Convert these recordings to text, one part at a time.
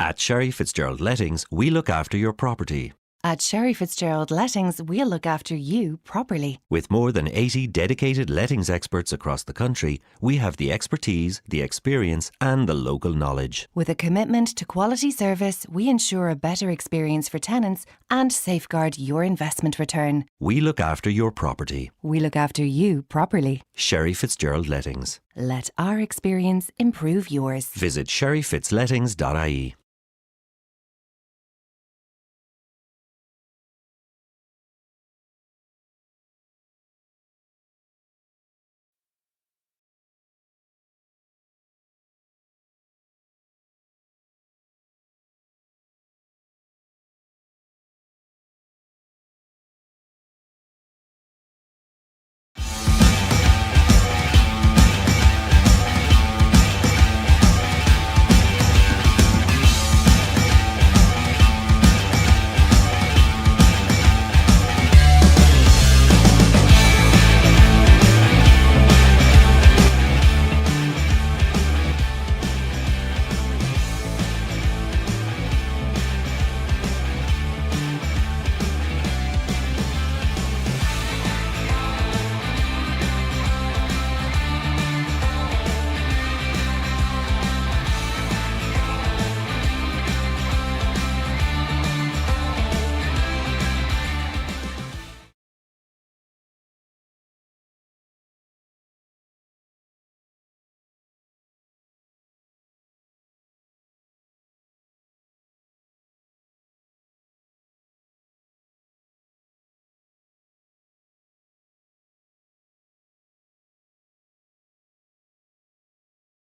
At Sherry Fitzgerald Lettings, we look after your property. At Sherry Fitzgerald Lettings, we'll look after you properly. With more than 80 dedicated lettings experts across the country, we have the expertise, the experience, and the local knowledge. With a commitment to quality service, we ensure a better experience for tenants and safeguard your investment return. We look after your property. We look after you properly. Sherry Fitzgerald Lettings. Let our experience improve yours. Visit sherryfitzlettings.ie.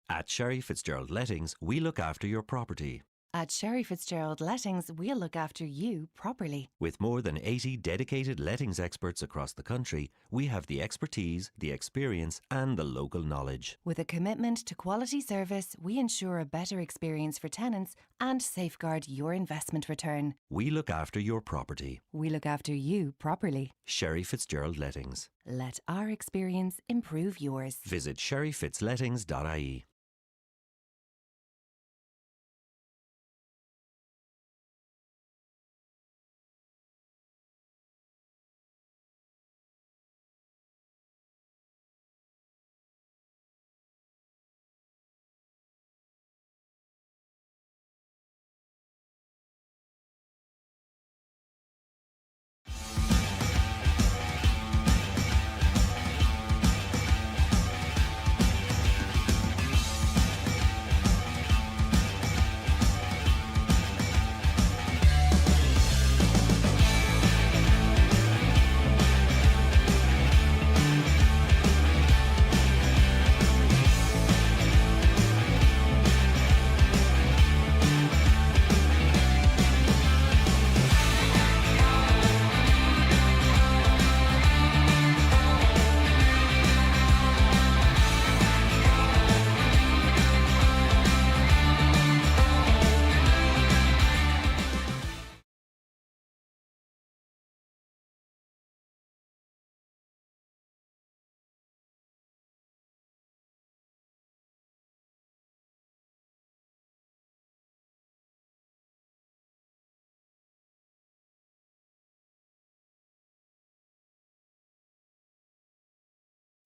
At Sherry Fitzgerald Lettings, we look after your property. At Sherry Fitzgerald Lettings, we'll look after you properly. With more than 80 dedicated lettings experts across the country, we have the expertise, the experience, and the local knowledge. With a commitment to quality service, we ensure a better experience for tenants and safeguard your investment return. We look after your property. We look after you properly. Sherry Fitzgerald Lettings. Let our experience improve yours. Visit sherryfitzlettings.ie.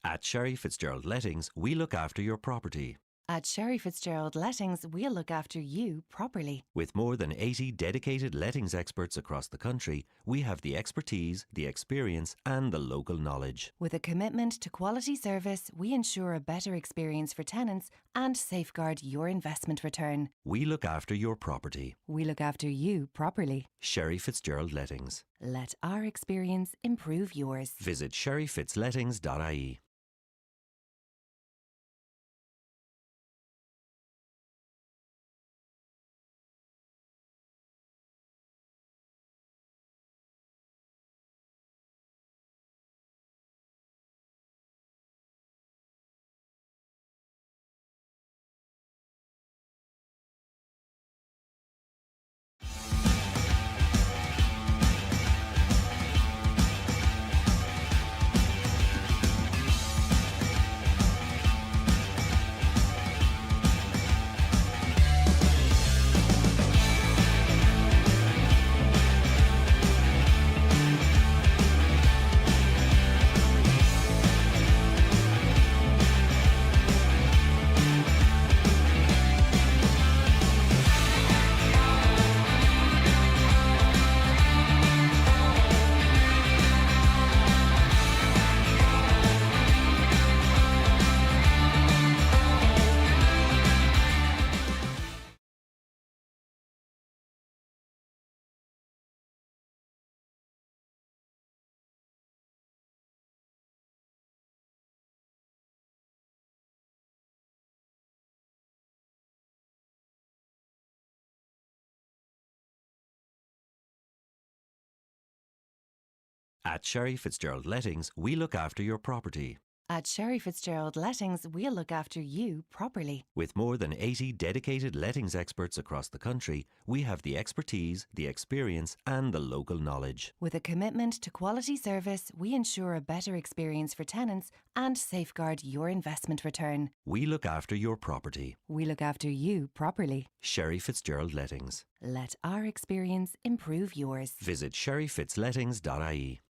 At Sherry Fitzgerald Lettings, we look after your property. At Sherry Fitzgerald Lettings, we'll look after you properly. With more than 80 dedicated lettings experts across the country, we have the expertise, the experience, and the local knowledge. With a commitment to quality service, we ensure a better experience for tenants and safeguard your investment return. We look after your property. We look after you properly. Sherry Fitzgerald Lettings. Let our experience improve yours. Visit sherryfitzlettings.ie. At Sherry Fitzgerald Lettings, we look after your property. At Sherry Fitzgerald Lettings, we'll look after you properly. With more than 80 dedicated lettings experts across the country, we have the expertise, the experience, and the local knowledge. With a commitment to quality service, we ensure a better experience for tenants and safeguard your investment return. We look after your property. We look after you properly. Sherry Fitzgerald Lettings. Let our experience improve yours. Visit sherryfitzlettings.ie.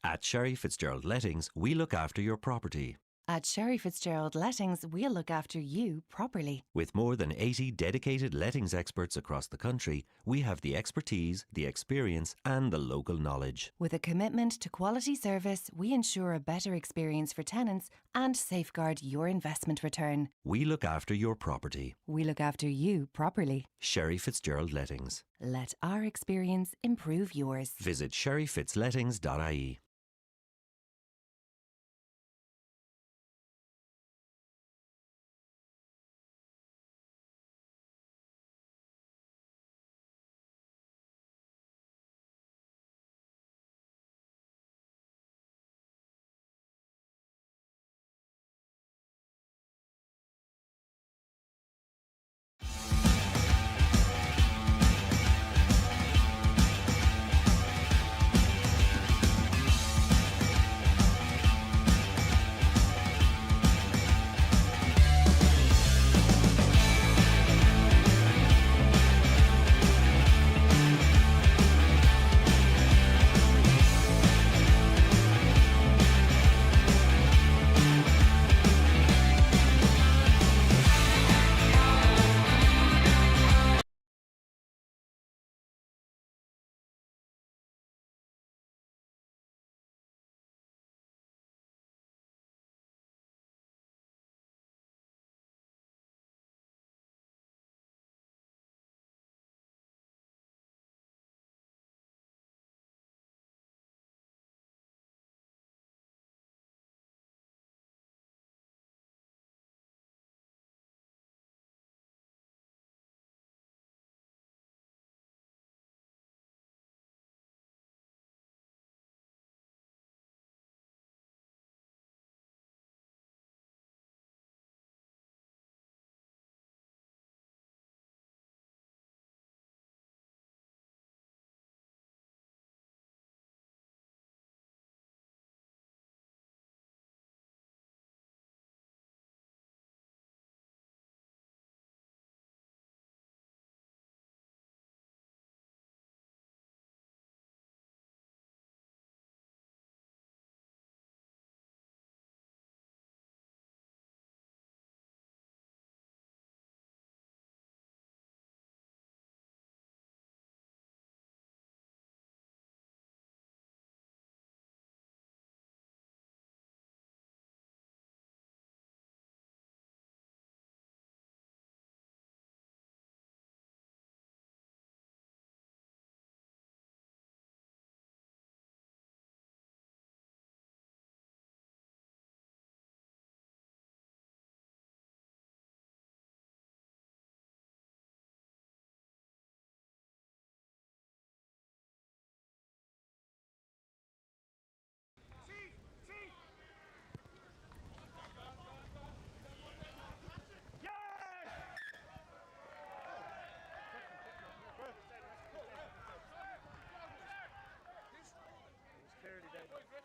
At Sherry Fitzgerald Lettings, we look after your property. At Sherry Fitzgerald Lettings, we'll look after you properly. With more than 80 dedicated lettings experts across the country, we have the expertise, the experience, and the local knowledge. With a commitment to quality service, we ensure a better experience for tenants and safeguard your investment return. We look after your property. We look after you properly. Sherry Fitzgerald Lettings. Let our experience improve yours. Visit sherryfitzlettings.ie.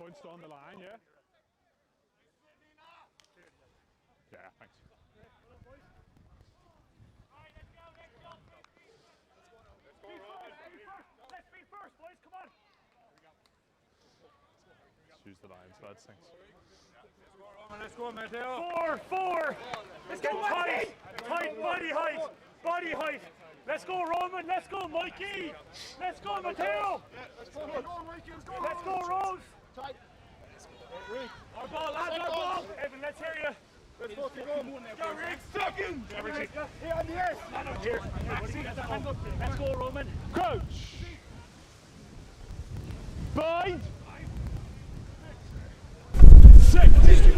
Points down the line, yeah? Yeah, thanks. Let's be first, boys, come on! Let's use the lines, lads, thanks. Let's go, Mateo. 4. Let's get tight. Tight, body height. Body height. Let's go, Roman. Let's go, Mikey. Let's go, Mateo. Let's go, Rose. Our ball, lads, our ball. Evan, let's hear you. Let's go, Rick. Second. Here on the earth. Here. Let's go, Roman. Coach! Bind!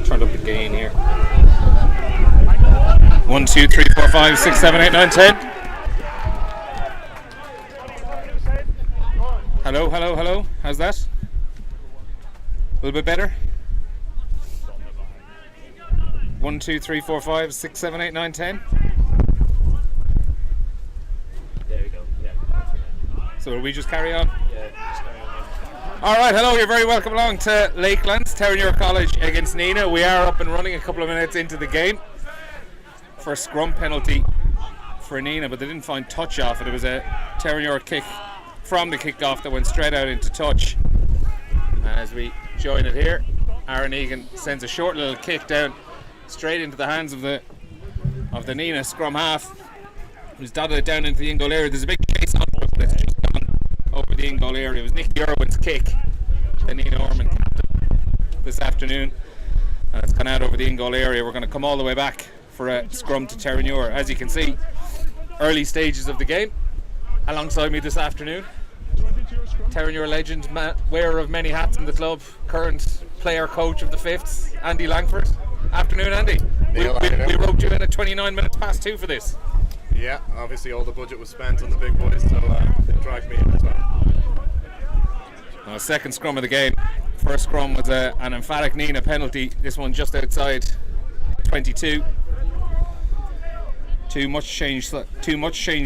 Turned up the gain here. 1, 2, 3, 4, 5, 6, 7, 8, 9, 10. Hello. How's that? A little bit better? 1, 2, 3, 4, 5, 6, 7, 8, 9, 10. There we go. Yeah. So will we just carry on? Yeah, just carry on. Alright, hello, you're very welcome along to Lakelands, Terenure College against Nenagh. We are up and running a couple of minutes into the game. For a scrum penalty for Nenagh, but they didn't find touch off it. It was a Terenure kick from the kick-off that went straight out into touch. As we join it here, Aaron Egan sends a short little kick down straight into the hands of the Nenagh scrum half, who's dotted it down into the in-goal area. There's a big chase on, but it's just gone over the in-goal area. It was Nicky Irwin's kick, the Nenagh Ormond captain, this afternoon, and it's gone out over the in-goal area. We're going to come all the way back for a scrum to Terenure. As you can see, early stages of the game. Alongside me this afternoon, Terenure legend, wearer of many hats in the club, current player coach of the Fifths, Andy Langford. Afternoon, Andy. We roped you in at 29 minutes past 2 for this. Yeah, obviously all the budget was spent on the big boys, so they dragged me in as well. Second scrum of the game. First scrum was an emphatic Nenagh penalty. This one just outside 22. Too much change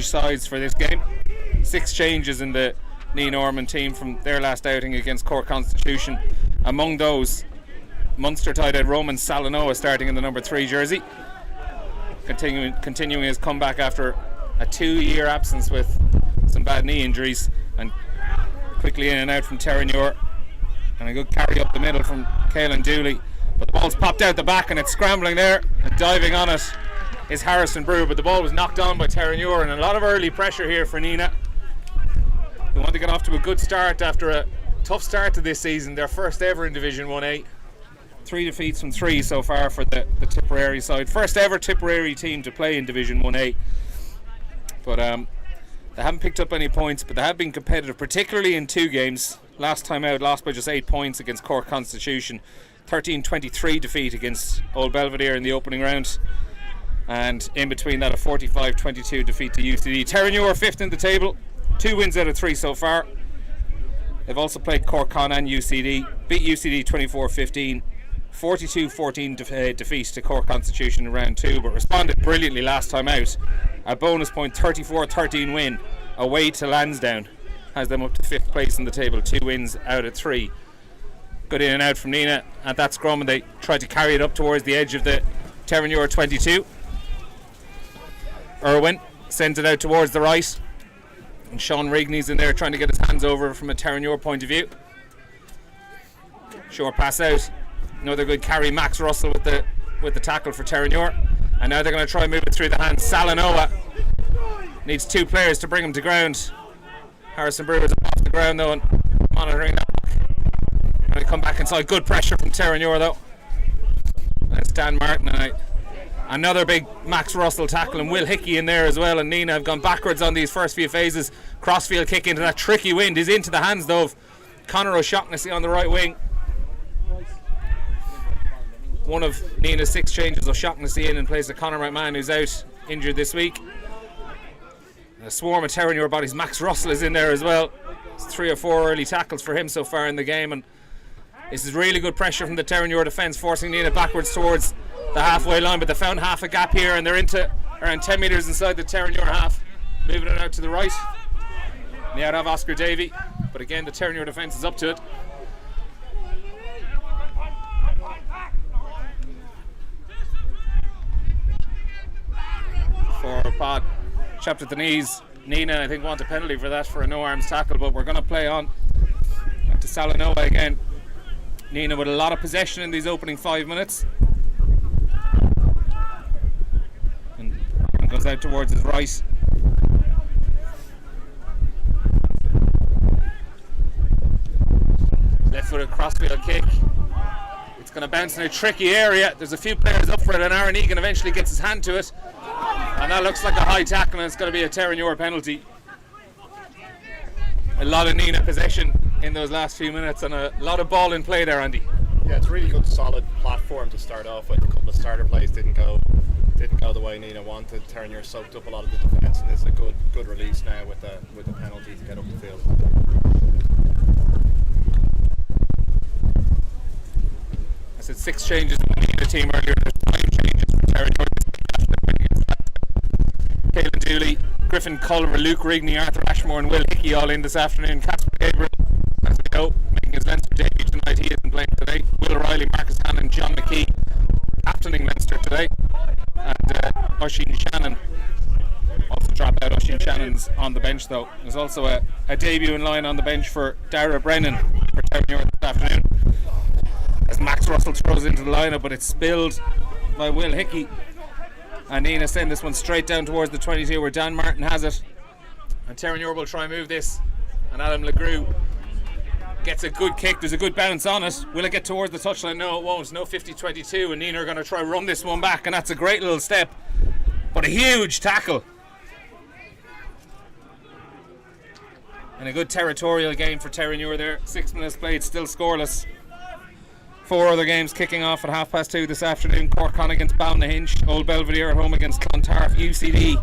sides for this game. 6 changes in the Nenagh Ormond team from their last outing against Cork Constitution. Among those, Munster tight end Roman Salanoa starting in the number 3 jersey, continuing his comeback after a 2-year absence with some bad knee injuries, and quickly in and out from Terenure, and a good carry up the middle from Caelan Dooley, but the ball's popped out the back and it's scrambling there, and diving on it is Harrison Brewer, but the ball was knocked on by Terenure, and a lot of early pressure here for Nenagh. They want to get off to a good start after a tough start to this season, their first ever in Division 1A. 3 defeats from 3 so far for the Tipperary side. First ever Tipperary team to play in Division 1A. But they haven't picked up any points, but they have been competitive, particularly in 2 games. Last time out, lost by just 8 points against Cork Constitution. 13-23 defeat against Old Belvedere in the opening round. And in between that, a 45-22 defeat to UCD. Terenure 5th in the table. 2 wins out of 3 so far. They've also played Cork Con and UCD. Beat UCD 24-15. 42-14 defeat to Cork Constitution in round 2, but responded brilliantly last time out. A bonus point 34-13 win away to Lansdowne has them up to 5th place in the table, 2 wins out of 3. Good in and out from Nenagh at that scrum, and they tried to carry it up towards the edge of the Terenure 22. Irwin sends it out towards the right, and Sean Rigney's in there trying to get his hands over from a Terenure point of view. Short pass out. Another good carry, Max Russell with the tackle for Terenure, and now they're going to try and move it through the hands. Salanoa needs 2 players to bring him to ground. Harrison Brewer's off the ground though and monitoring that. And they come back inside. Good pressure from Terenure though. That's Dan Martin, and another big Max Russell tackle, and Will Hickey in there as well. And Nenagh have gone backwards on these first few phases. Crossfield kick into that tricky wind is into the hands though of Conor O'Shaughnessy on the right wing. One of Nenah's 6 changes, O'Shaughnessy in place of Conor McMahon, who's out injured this week. A swarm of Terenure bodies. Max Russell is in there as well. It's 3 or 4 early tackles for him so far in the game, and this is really good pressure from the Terenure defence, forcing Nenagh backwards towards the halfway line, but they found half a gap here and they're into around 10 metres inside the Terenure half, moving it out to the right. And they have Oscar Davey, but again the Terenure defence is up to it. pod. Chopped at the knees. Nenagh, I think, want a penalty for that, for a no-arms tackle, but we're going to play on. Back to Salanoa again. Nenagh with a lot of possession in these opening 5 minutes. And goes out towards his right. Left-footed crossfield kick. It's going to bounce in a tricky area. There's a few players up for it, and Aaron Egan eventually gets his hand to it. And that looks like a high tackle, and it's going to be a Terenure penalty. A lot of Nenagh possession in those last few minutes, and a lot of ball in play there, Andy. Yeah, it's a really good, solid platform to start off with. A couple of starter plays didn't go the way Nenagh wanted. Terenure soaked up a lot of the defence, and it's a good release now with the penalty to get up the field. I said 6 changes in the Nenagh team earlier. There's 5 changes for Terenure. Caelan Dooley, Griffin Culver, Luke Rigney, Arthur Ashmore and Will Hickey all in this afternoon. Casper Gabriel, as we know, making his Leinster debut tonight. He isn't playing today. Will O'Reilly, Marcus Hannon, John McKee captaining Leinster today. And Oisin Shannon also dropped out. Oisin Shannon's on the bench though. There's also a debut in line on the bench for Dara Brennan for Terenure this afternoon, as Max Russell throws into the lineup, but it's spilled by Will Hickey. And Nenagh send this one straight down towards the 22 where Dan Martin has it. And Terenure will try and move this. And Adam LeGroux gets a good kick. There's a good bounce on it. Will it get towards the touchline? No, it won't. No 50-22. And Nenagh are going to try and run this one back. And that's a great little step. But a huge tackle. And a good territorial game for Terenure there. 6 minutes played, still scoreless. 4 other games kicking off at 2:30 this afternoon. Corkon against Balnahinch, Old Belvedere at home against Clontarf, UCD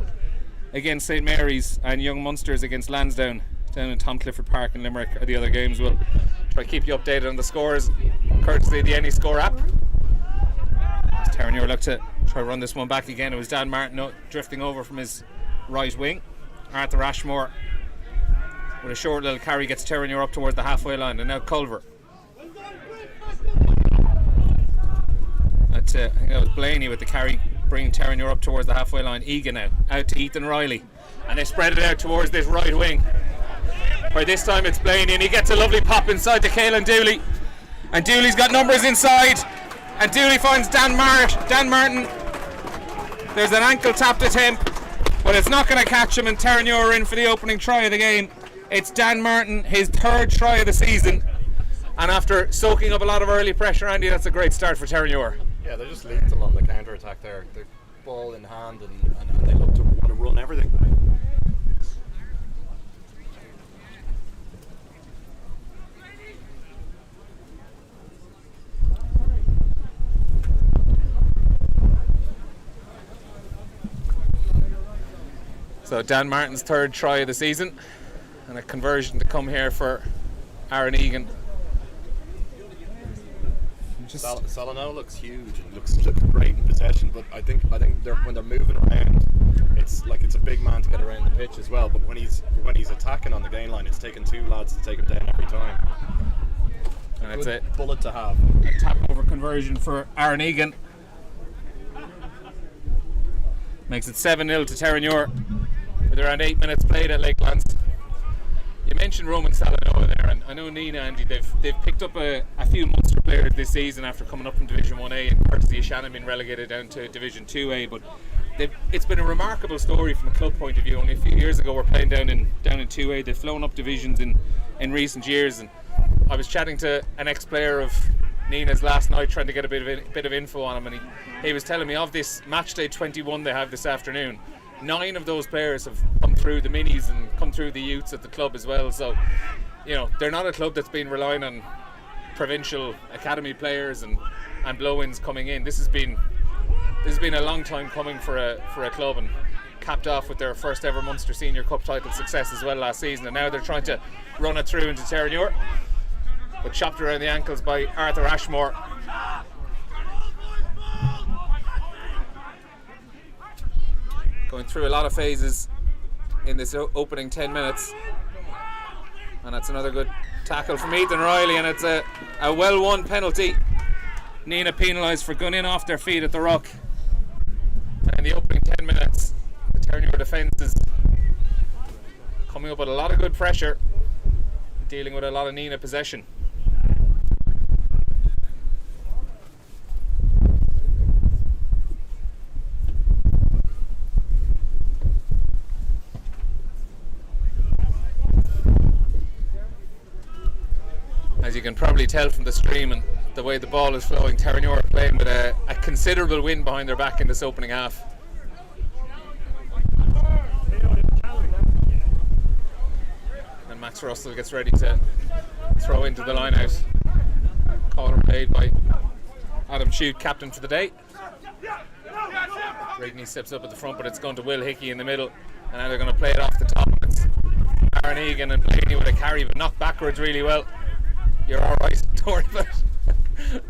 against St Mary's, and Young Munsters against Lansdowne down in Tom Clifford Park in Limerick are the other games. We'll try to keep you updated on the scores courtesy of the Any Score app. As Terenure look to try to run this one back again. It was Dan Martin drifting over from his right wing. Arthur Ashmore with a short little carry gets Terenure up towards the halfway line, and now Culver. I think that was Blaney with the carry, bringing Terenure up towards the halfway line. Egan now out to Ethan Riley, and they spread it out towards this right wing, where this time it's Blaney, and he gets a lovely pop inside to Caelan Dooley, and Dooley's got numbers inside, and Dooley finds Dan Martin. There's an ankle tapped attempt, but it's not going to catch him, and Terenure are in for the opening try of the game. It's Dan Martin, his 3rd try of the season, and after soaking up a lot of early pressure, Andy, that's a great start for Terenure. Yeah, they're just lethal on the counter attack there. They're ball in hand, and they look to want to run everything. So Dan Martin's 3rd try of the season, and a conversion to come here for Aaron Egan. Salanoa looks huge and looks great in possession, but I think when they're moving around, it's like it's a big man to get around the pitch as well. But when he's attacking on the gain line, it's taking 2 lads to take him down every time. And it's a bullet to have. A tap over conversion for Aaron Egan. Makes it 7-0 to Terenure with around 8 minutes played at Lakelands. You mentioned Roman Salanoa there, and I know Nenagh, Andy, they've picked up a few Munster players this season after coming up from Division 1A, and courtesy of Shannon being relegated down to Division 2A, but it's been a remarkable story from a club point of view. Only a few years ago we're playing down in 2A. They've flown up divisions in recent years, and I was chatting to an ex-player of Nenagh's last night trying to get a bit of info on him, and he was telling me of this match day 21 they have this afternoon, 9 of those players have come through the minis and come through the youths at the club as well. So, you know, they're not a club that's been relying on provincial academy players and blow-ins coming in. This has been a long time coming for a club, and capped off with their first ever Munster Senior Cup title success as well last season, and now they're trying to run it through into Terenure, but chopped around the ankles by Arthur Ashmore. Going through a lot of phases in this opening 10 minutes, and that's another good tackle from Ethan Riley, and it's a well won penalty. Nenagh penalised for going in off their feet at the ruck, and in the opening 10 minutes the Terenure defence is coming up with a lot of good pressure, dealing with a lot of Nenagh possession. As you can probably tell from the stream and the way the ball is flowing, Terenure are playing with a considerable wind behind their back in this opening half. And Max Russell gets ready to throw into the line out. Caller made by Adam Shute, captain for the day. Rigney steps up at the front, but it's going to Will Hickey in the middle, and now they're going to play it off the top. It's Aaron Egan and Blaney with a carry, but knocked backwards really well. You're alright, don't worry about it.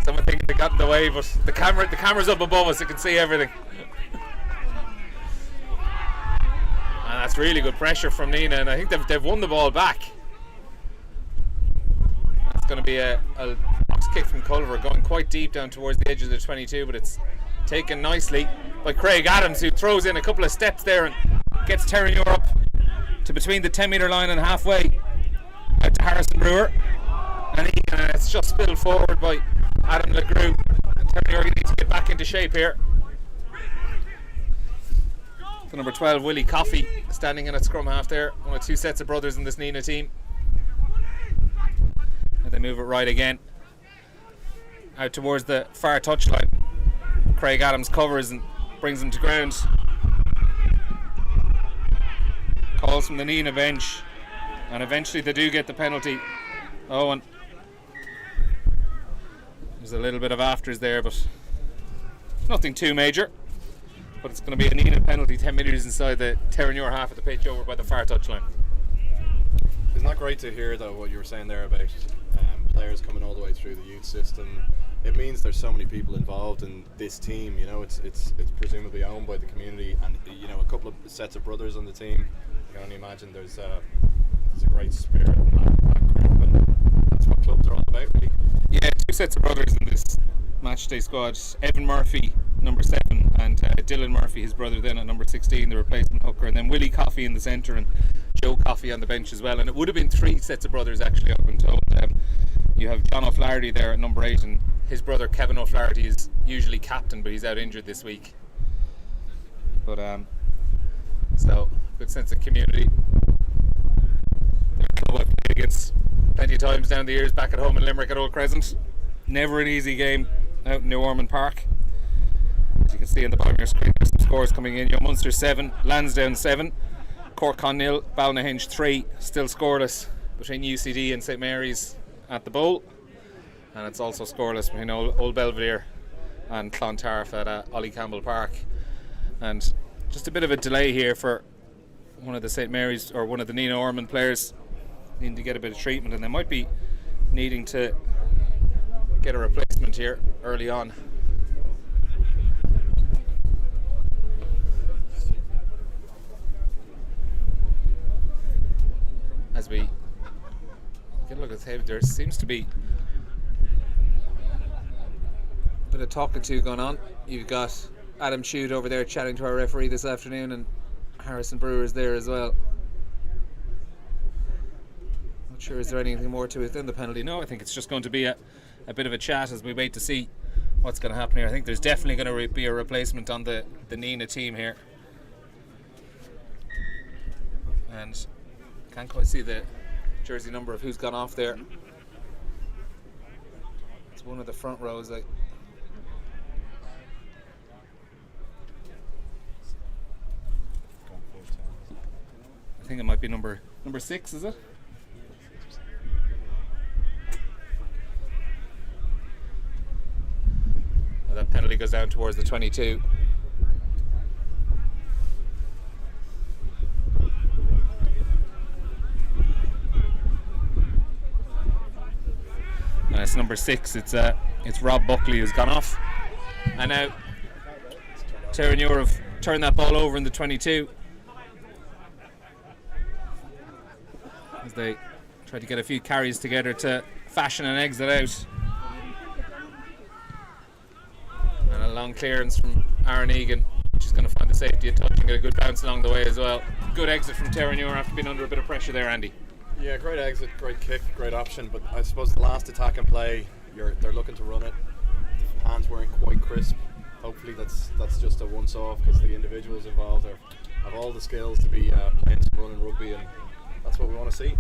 Someone thinking they got in the way, but the camera's up above us, you can see everything. And that's really good pressure from Nenagh, and I think they've won the ball back. That's going to be a box kick from Culver, going quite deep down towards the edge of the 22, but it's taken nicely by Craig Adams, who throws in a couple of steps there and gets Terenure up to between the 10-metre line and halfway out to Harrison Brewer. And it's just spilled forward by Adam LeGroux. And Terenure need to get back into shape here. For number 12, Willie Coffey, standing in at scrum half there. One of two sets of brothers in this Nenagh team. And they move it right again. Out towards the far touchline. Craig Adams covers and brings him to ground. Calls from the Nenagh bench. And eventually they do get the penalty. Oh, and there's a little bit of afters there, but nothing too major. But it's going to be a Nenagh penalty 10 metres inside the Terenure half of the pitch over by the far touchline. Isn't that great to hear, though, what you were saying there about players coming all the way through the youth system? It means there's so many people involved in this team. You know, it's presumably owned by the community, and you know, a couple of sets of brothers on the team. I can only imagine there's a great spirit in that group, and that's what clubs are all about, really. Yeah, two sets of brothers in this matchday squad. Evan Murphy, number 7, and Dylan Murphy, his brother, then at number 16, the replacement hooker, and then Willie Coffey in the centre and Joe Coffey on the bench as well. And it would have been 3 sets of brothers actually, I've been told. You have John O'Flaherty there at number 8, and his brother Kevin O'Flaherty is usually captain, but he's out injured this week. But so good sense of community. Club I've played against plenty of times down the years, back at home in Limerick at Old Crescent. Never an easy game out in New Ormond Park. As you can see on the bottom of your screen, there's some scores coming in. Munster 7, Lansdowne 7, Cork 0, Ballynahinch 3, still scoreless between UCD and St Mary's at the Bowl, and it's also scoreless between Old Belvedere and Clontarf at Ollie Campbell Park. And just a bit of a delay here for one of the St Mary's or one of the Nenagh Ormond players needing to get a bit of treatment, and they might be needing to get a replacement here early on. As we get a look at the table, there seems to be a bit of talking to going on. You've got Adam Shute over there chatting to our referee this afternoon, and Harrison Brewer is there as well. Not sure, is there anything more to it than the penalty? No, I think it's just going to be a bit of a chat as we wait to see what's going to happen here. I think there's definitely going to be a replacement on the Nenagh team here. And can't quite see the jersey number of who's gone off there. It's one of the front rows. I think it might be number 6, is it? Well, that penalty goes down towards the 22. And it's number 6. It's Rob Buckley who's gone off. And now Terenure have turned that ball over in the 22. As they try to get a few carries together to fashion an exit out. And a long clearance from Aaron Egan She's going to find the safety of touch and get a good bounce along the way as well. Good exit from Terenure after being under a bit of pressure there, Andy. Yeah, great exit, great kick, great option. But I suppose the last attack and play, they're looking to run it. The hands weren't quite crisp. Hopefully that's just a once-off, because the individuals involved have all the skills to be playing some running rugby, and that's what we want to see.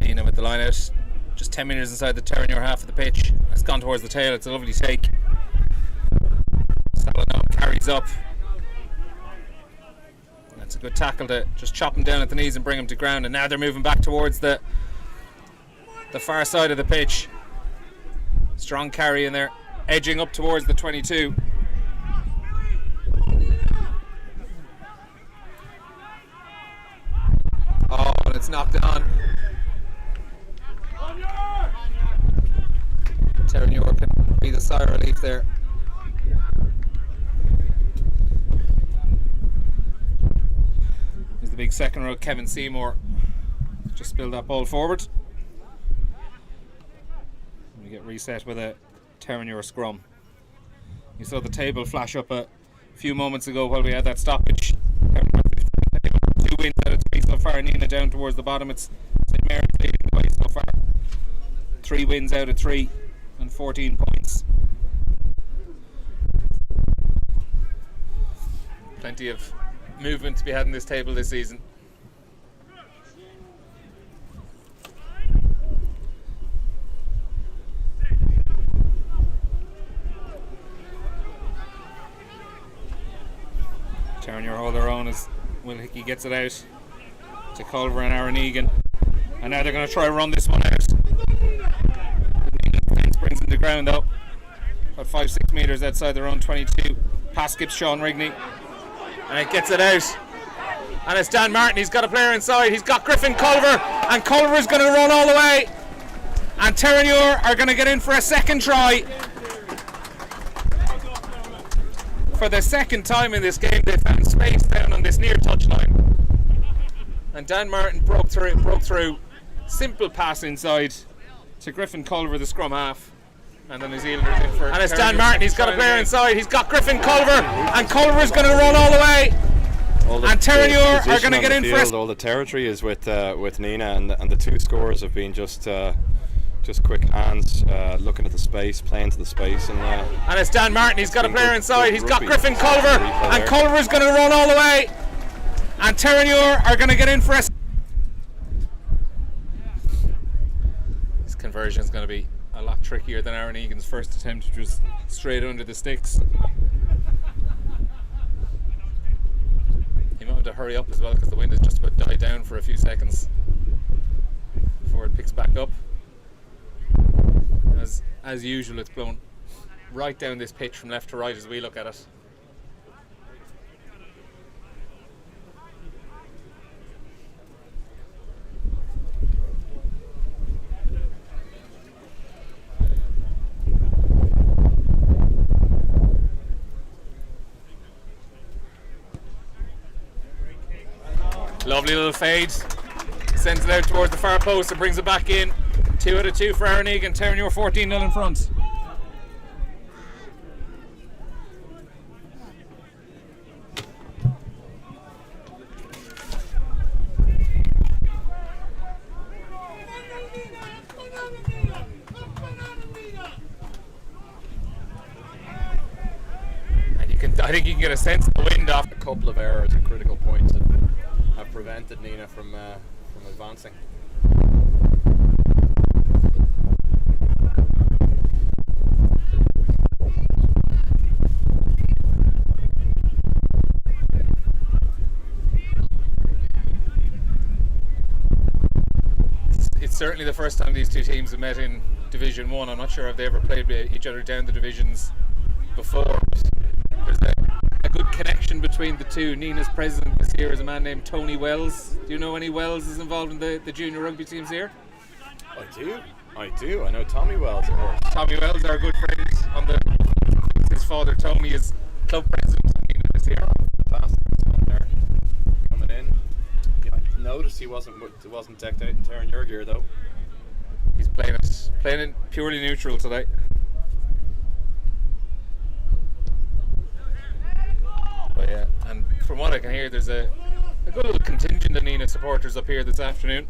Nenagh with the line out, just 10 metres inside the Terenure half of the pitch. It's gone towards the tail. It's a lovely take. Salano carries up. That's a good tackle to just chop him down at the knees and bring him to ground. And now they're moving back towards the far side of the pitch. Strong carry in there, edging up towards the 22. Oh, and it's knocked on. Terenure can breathe a sigh of relief there. Here's the big second row, Kevin Seymour. Just spilled that ball forward. We get reset with a Terenure scrum. You saw the table flash up a few moments ago while we had that stoppage. 2 wins out of 3 so far. Nenagh down towards the bottom. It's St Mary's leading the way so far. 3 wins out of 3 and 14 points. Plenty of movement to be had in this table this season. Terenure hold their own as Will Hickey gets it out to Culver and Aaron Egan. And now they're going to try to run this one out. The fence brings them to ground though. About 5-6 metres outside their own 22. Pass skips Sean Rigney. And it gets it out. And it's Dan Martin. He's got a player inside. He's got Griffin Culver. And Culver's going to run all the way. And Terenure are going to get in for a second try. For the second time in this game, they found space down on this near touchline. And Dan Martin broke through. Simple pass inside to Griffin Culver, the scrum half. And the New Zealanders in for. And it's Dan Martin, he's got a player inside, he's got Griffin Culver, and Culver's going to run all the way. And Terenure are going to get in for all the territory is with Nenagh, and the 2 scores have been just quick hands, looking at the space, playing to the space. And it's Dan Martin, he's got a player inside, he's got Griffin Culver, and Culver's going to run all the way. And Terenure are going to get in for a. This conversion is going to be a lot trickier than Aaron Egan's first attempt, which was straight under the sticks. He might have to hurry up as well because the wind has just about died down for a few seconds before it picks back up. As usual, it's blown right down this pitch from left to right as we look at it. Lovely little fade. Sends it out towards the far post and brings it back in. 2 out of 2 for Aaron Egan. Terenure 14-0 in front. And I think you can get a sense of the wind off. A couple of errors at critical points that have prevented Nenagh from advancing. It's certainly the first time these 2 teams have met in Division 1. I'm not sure if they ever played each other down the divisions before. There's a good connection between the 2. Nenagh's president this year is a man named Tony Wells. Do you know any Wells is involved in the junior rugby teams here? I do. I know Tommy Wells, of course. Tommy Wells, our good friend on the. His father Tony is club president of Nenagh this year. Fantastic there, coming in. Yeah, I noticed it wasn't decked out in Terenure gear though. He's playing it purely neutral today. yeah. And from what I can hear, there's a good little contingent of Nenagh supporters up here this afternoon.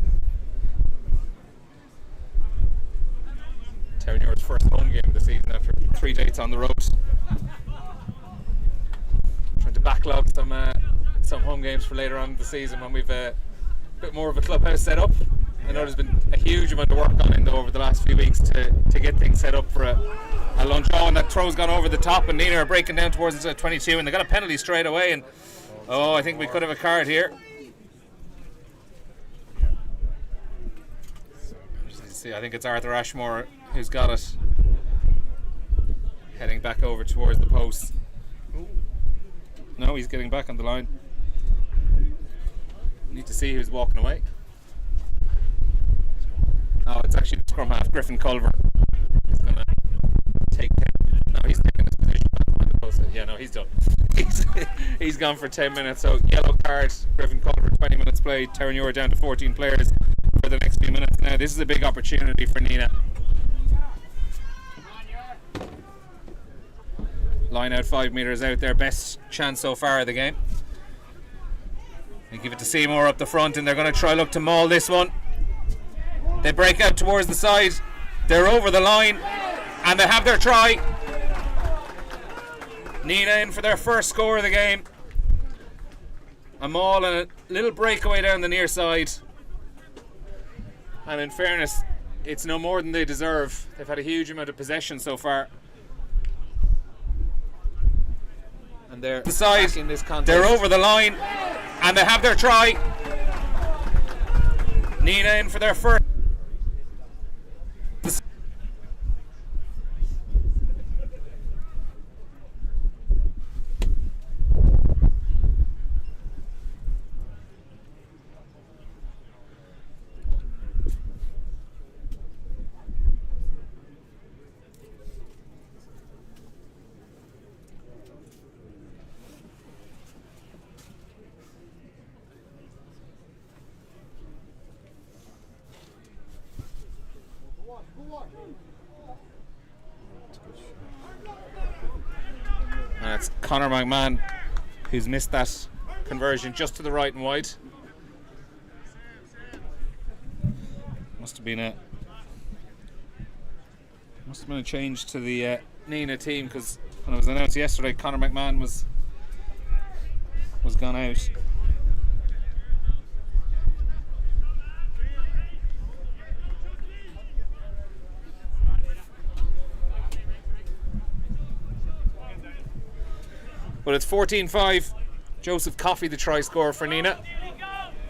Terenure's first home game of the season after 3 dates on the road. Trying to backlog some home games for later on in the season when we've a bit more of a clubhouse set up. I know there's been a huge amount of work on over the last few weeks to get things set up for a lunch. Oh, and that throw's gone over the top, and Nenagh are breaking down towards the 22, and they got a penalty straight away. And I think we could have a card here. See, I think it's Arthur Ashmore who's got it, heading back over towards the post. No, he's getting back on the line. Need to see who's walking away. Oh, it's actually the scrum half, Griffin Culver. He's going to take 10. No, he's taking his position back on the post. Yeah, no, he's done. He's gone for 10 minutes. So, yellow card, Griffin Culver, 20 minutes played. Terenure down to 14 players for the next few minutes. Now, this is a big opportunity for Nenagh. Line out 5 metres out there. Best chance so far of the game. They give it to Seymour up the front, and they're going to try look to maul this one. They break out towards the side. They're over the line, and they have their try. Nenagh in for their first score of the game. A maul and a little breakaway down the near side. And in fairness, it's no more than they deserve. They've had a huge amount of possession so far. And they're the side in this contest. They're over the line, and they have their try. Nenagh in for their first. And it's Conor McMahon who's missed that conversion just to the right and wide. Must have been a change to the Nenagh team, because when it was announced yesterday, Conor McMahon was gone out. But it's 14-5. Joseph Coffey, the try scorer for Nenagh.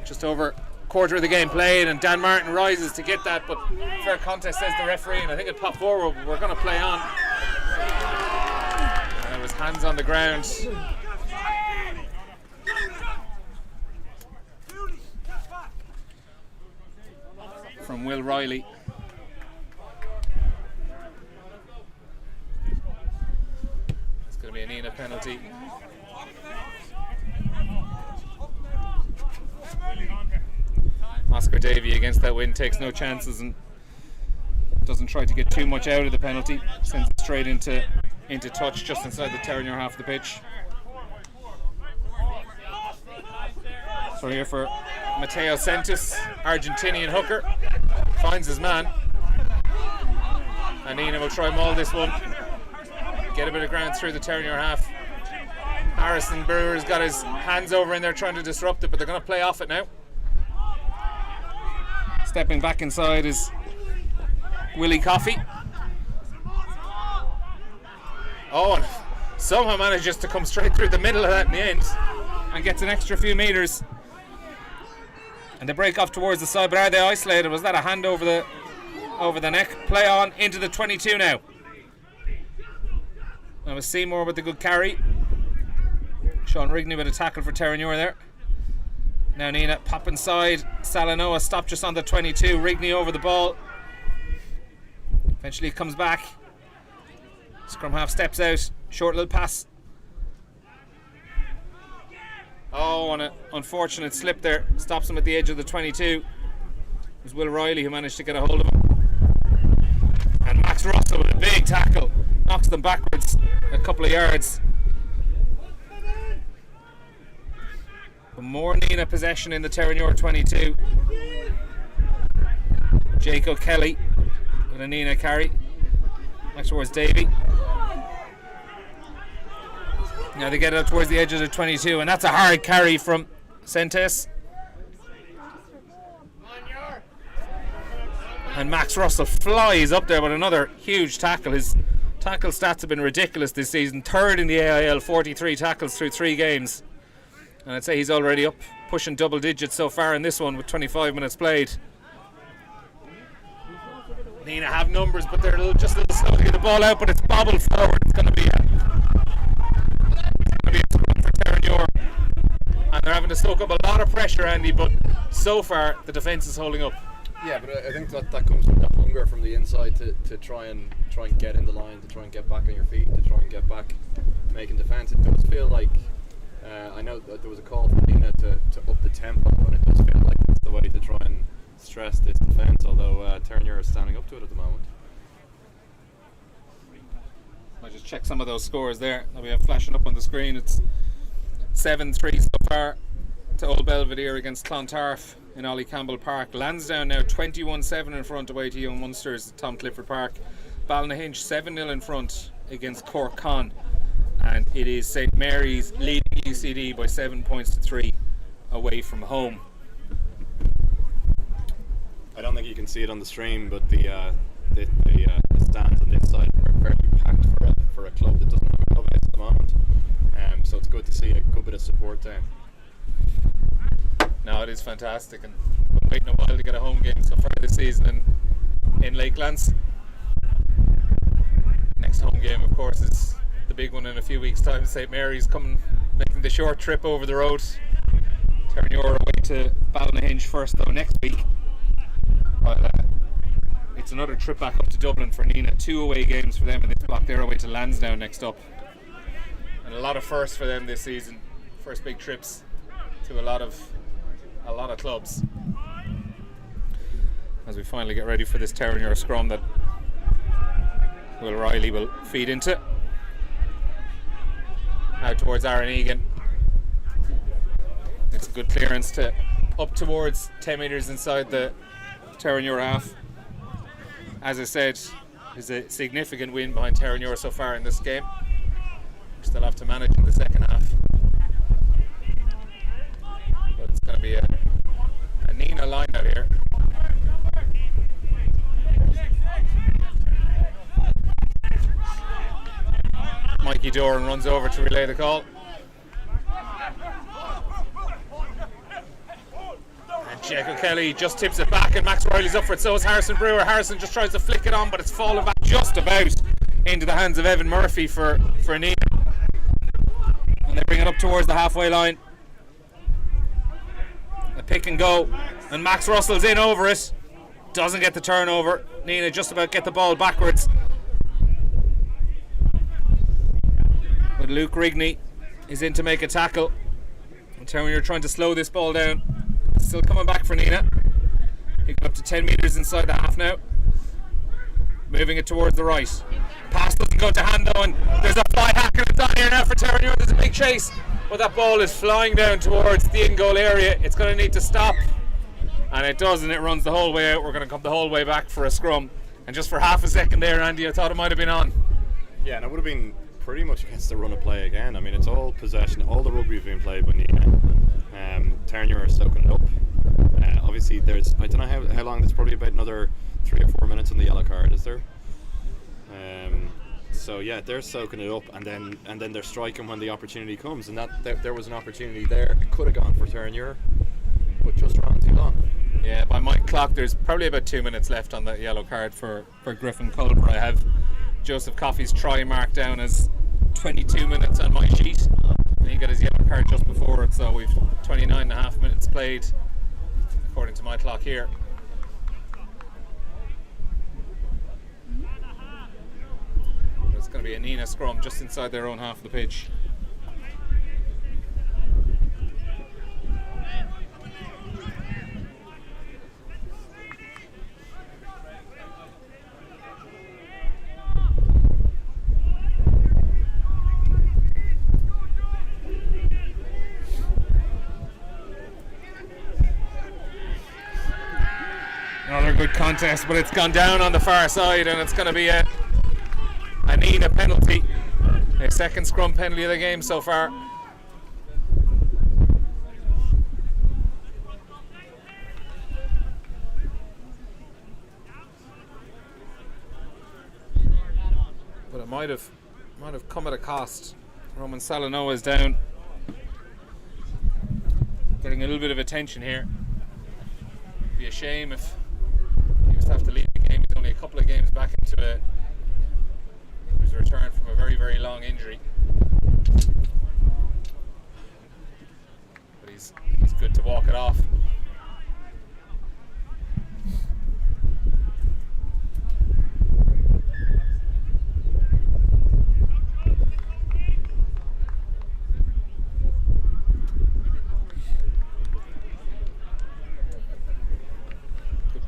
Just over a quarter of the game played, and Dan Martin rises to get that, but fair contest, says the referee, and I think it popped forward. We're going to play on. And it was hands on the ground. From Will Riley. It's going to be a Nenagh penalty. Oscar Davey against that win takes no chances and doesn't try to get too much out of the penalty. Sends it straight into touch just inside the Terenure half of the pitch. So here for Matteo Sentis, Argentinian hooker, finds his man, and Nenagh will try maul this one, get a bit of ground through the Terenure half. Harrison Brewer's got his hands over in there trying to disrupt it, but they're going to play off it now. Stepping back inside is Willie Coffey. Oh, and somehow manages to come straight through the middle of that in the end and gets an extra few metres. And they break off towards the side, but are they isolated? Was that a hand over the neck? Play on into the 22 now. That was Seymour with the good carry. Sean Rigney with a tackle for Terenure there. Now Nenagh pop inside. Salanoa stopped just on the 22. Rigney over the ball. Eventually comes back. Scrum half steps out. Short little pass. Oh, and an unfortunate slip there. Stops him at the edge of the 22. It was Will Riley who managed to get a hold of him. And Max Russell with a big tackle. Knocks them backwards a couple of yards. More Nenagh possession in the Terenure 22. Jake O'Kelly with a Nenagh carry. Back towards Davy. Now they get it up towards the edge of the 22, and that's a hard carry from Sentes. And Max Russell flies up there with another huge tackle. His tackle stats have been ridiculous this season. Third in the AIL, 43 tackles through 3 games. And I'd say he's already up, pushing double digits so far in this one with 25 minutes played. Nenagh have numbers, but they're just a little slow to get the ball out, but it's bobbled forward. It's going to be a scrum for Terenure. And they're having to soak up a lot of pressure, Andy, but so far the defence is holding up. Yeah, but I think that comes from the hunger from the inside to try and get in the line, to try and get back on your feet, to try and get back making defence. It does feel like, I know that there was a call for Nenagh to up the tempo, and it does feel like that's the way to try and stress this defence, although Terenure is standing up to it at the moment. I'll just check some of those scores there that we have flashing up on the screen. It's 7-3 so far to Old Belvedere against Clontarf in Ollie Campbell Park. Lansdowne now 21-7 in front away to Young Munsters at Tom Clifford Park. Ballynahinch 7-0 in front against Cork Con. And it is St Mary's leading UCD by 7 points to 3 away from home. I don't think you can see it on the stream, but the stands on this side are fairly packed for a club that doesn't have a club base at the moment. So it's good to see a good bit of support there. No, it is fantastic, and we're waiting a while to get a home game so far this season in Lakelands. Next home game, of course, is the big one in a few weeks' time. St Mary's making the short trip over the road. Terenure away to Ballynahinch first, though, next week. But it's another trip back up to Dublin for Nenagh. 2 away games for them in this block. They're away to Lansdowne next up. And a lot of firsts for them this season. First big trips to a lot of clubs. As we finally get ready for this Terenure scrum that Will Riley will feed into. Out towards Aaron Egan. It's a good clearance to up towards 10 metres inside the Terenure half. As I said, there's a significant win behind Terenure so far in this game. We still have to manage in the second half. But it's going to be a Nenagh line out here. Mikey Doran runs over to relay the call. And Jake O'Kelly just tips it back, and Max Riley's up for it. So is Harrison Brewer. Harrison just tries to flick it on, but it's fallen back just about into the hands of Evan Murphy for Nenagh. And they bring it up towards the halfway line. A pick and go, and Max Russell's in over it. Doesn't get the turnover. Nenagh just about get the ball backwards. But Luke Rigney is in to make a tackle. And Terenure trying to slow this ball down. Still coming back for Nenagh. Picking up to 10 metres inside the half now. Moving it towards the right. Pass doesn't go to hand though, and there's a fly hack and it's on here now for Terenure. There's a big chase, but that ball is flying down towards the in-goal area. It's going to need to stop, and it does, and it runs the whole way out. We're going to come the whole way back for a scrum. And just for half a second there, Andy, I thought it might have been on. Yeah, and it would have been pretty much against the run of play again. I mean, it's all possession. All the rugby has been played by Nenagh. Terenure are soaking it up. Obviously, I don't know how long. There's probably about another 3 or 4 minutes on the yellow card, is there? So yeah, they're soaking it up, and then they're striking when the opportunity comes. And that there was an opportunity there. It could have gone for Terenure, but just ran too long. Yeah, by my clock, there's probably about 2 minutes left on that yellow card for Griffin Culver. I have Joseph Coffey's try marked down as 22 minutes on my sheet. And he got his yellow card just before it, so we've 29.5 minutes played according to my clock here. It's going to be a Nenagh scrum just inside their own half of the pitch. good contest, but it's gone down on the far side, and it's going to be a Nenagh penalty. A second scrum penalty of the game so far. But it might have come at a cost. Roman Salanoa is down. Getting a little bit of attention here. It'd be a shame if he was to have to leave the game. He's only a couple of games back into his return from a very, very long injury. But he's good to walk it off.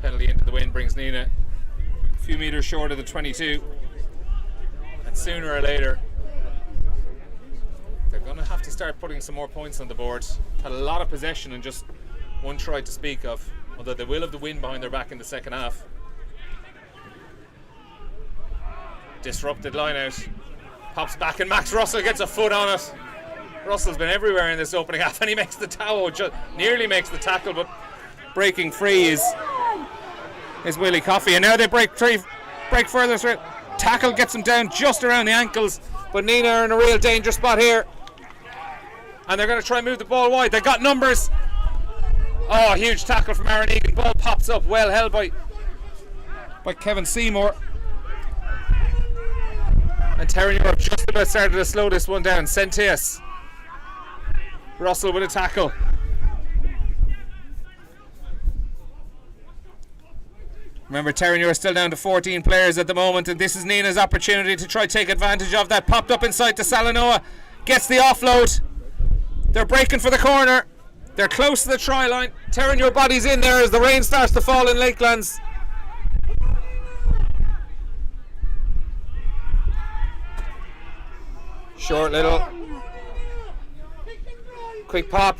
Penalty into the wind brings Nenagh a few metres short of the 22, and sooner or later they're going to have to start putting some more points on the board. Had a lot of possession and just one try to speak of, although they will have the wind behind their back in the second half. Disrupted line out, pops back, and Max Russell gets a foot on it. Russell's been everywhere in this opening half, and he makes the nearly makes the tackle, but breaking free is Willie Coffey, and now they break further through. Tackle gets him down just around the ankles, but Nenagh are in a real danger spot here, and they're going to try and move the ball wide. They got numbers. Oh, huge tackle from Aaron Egan. Ball pops up, well held by Kevin Seymour, and Terenure have just about started to slow this one down. Sentius Russell with a tackle. Remember, Terenure are still down to 14 players at the moment, and this is Nenagh's opportunity to try take advantage of that. Popped up inside to Salanoa, gets the offload. They're breaking for the corner. They're close to the try line. Terenure bodies in there as the rain starts to fall in Lakelands. Short little quick pop.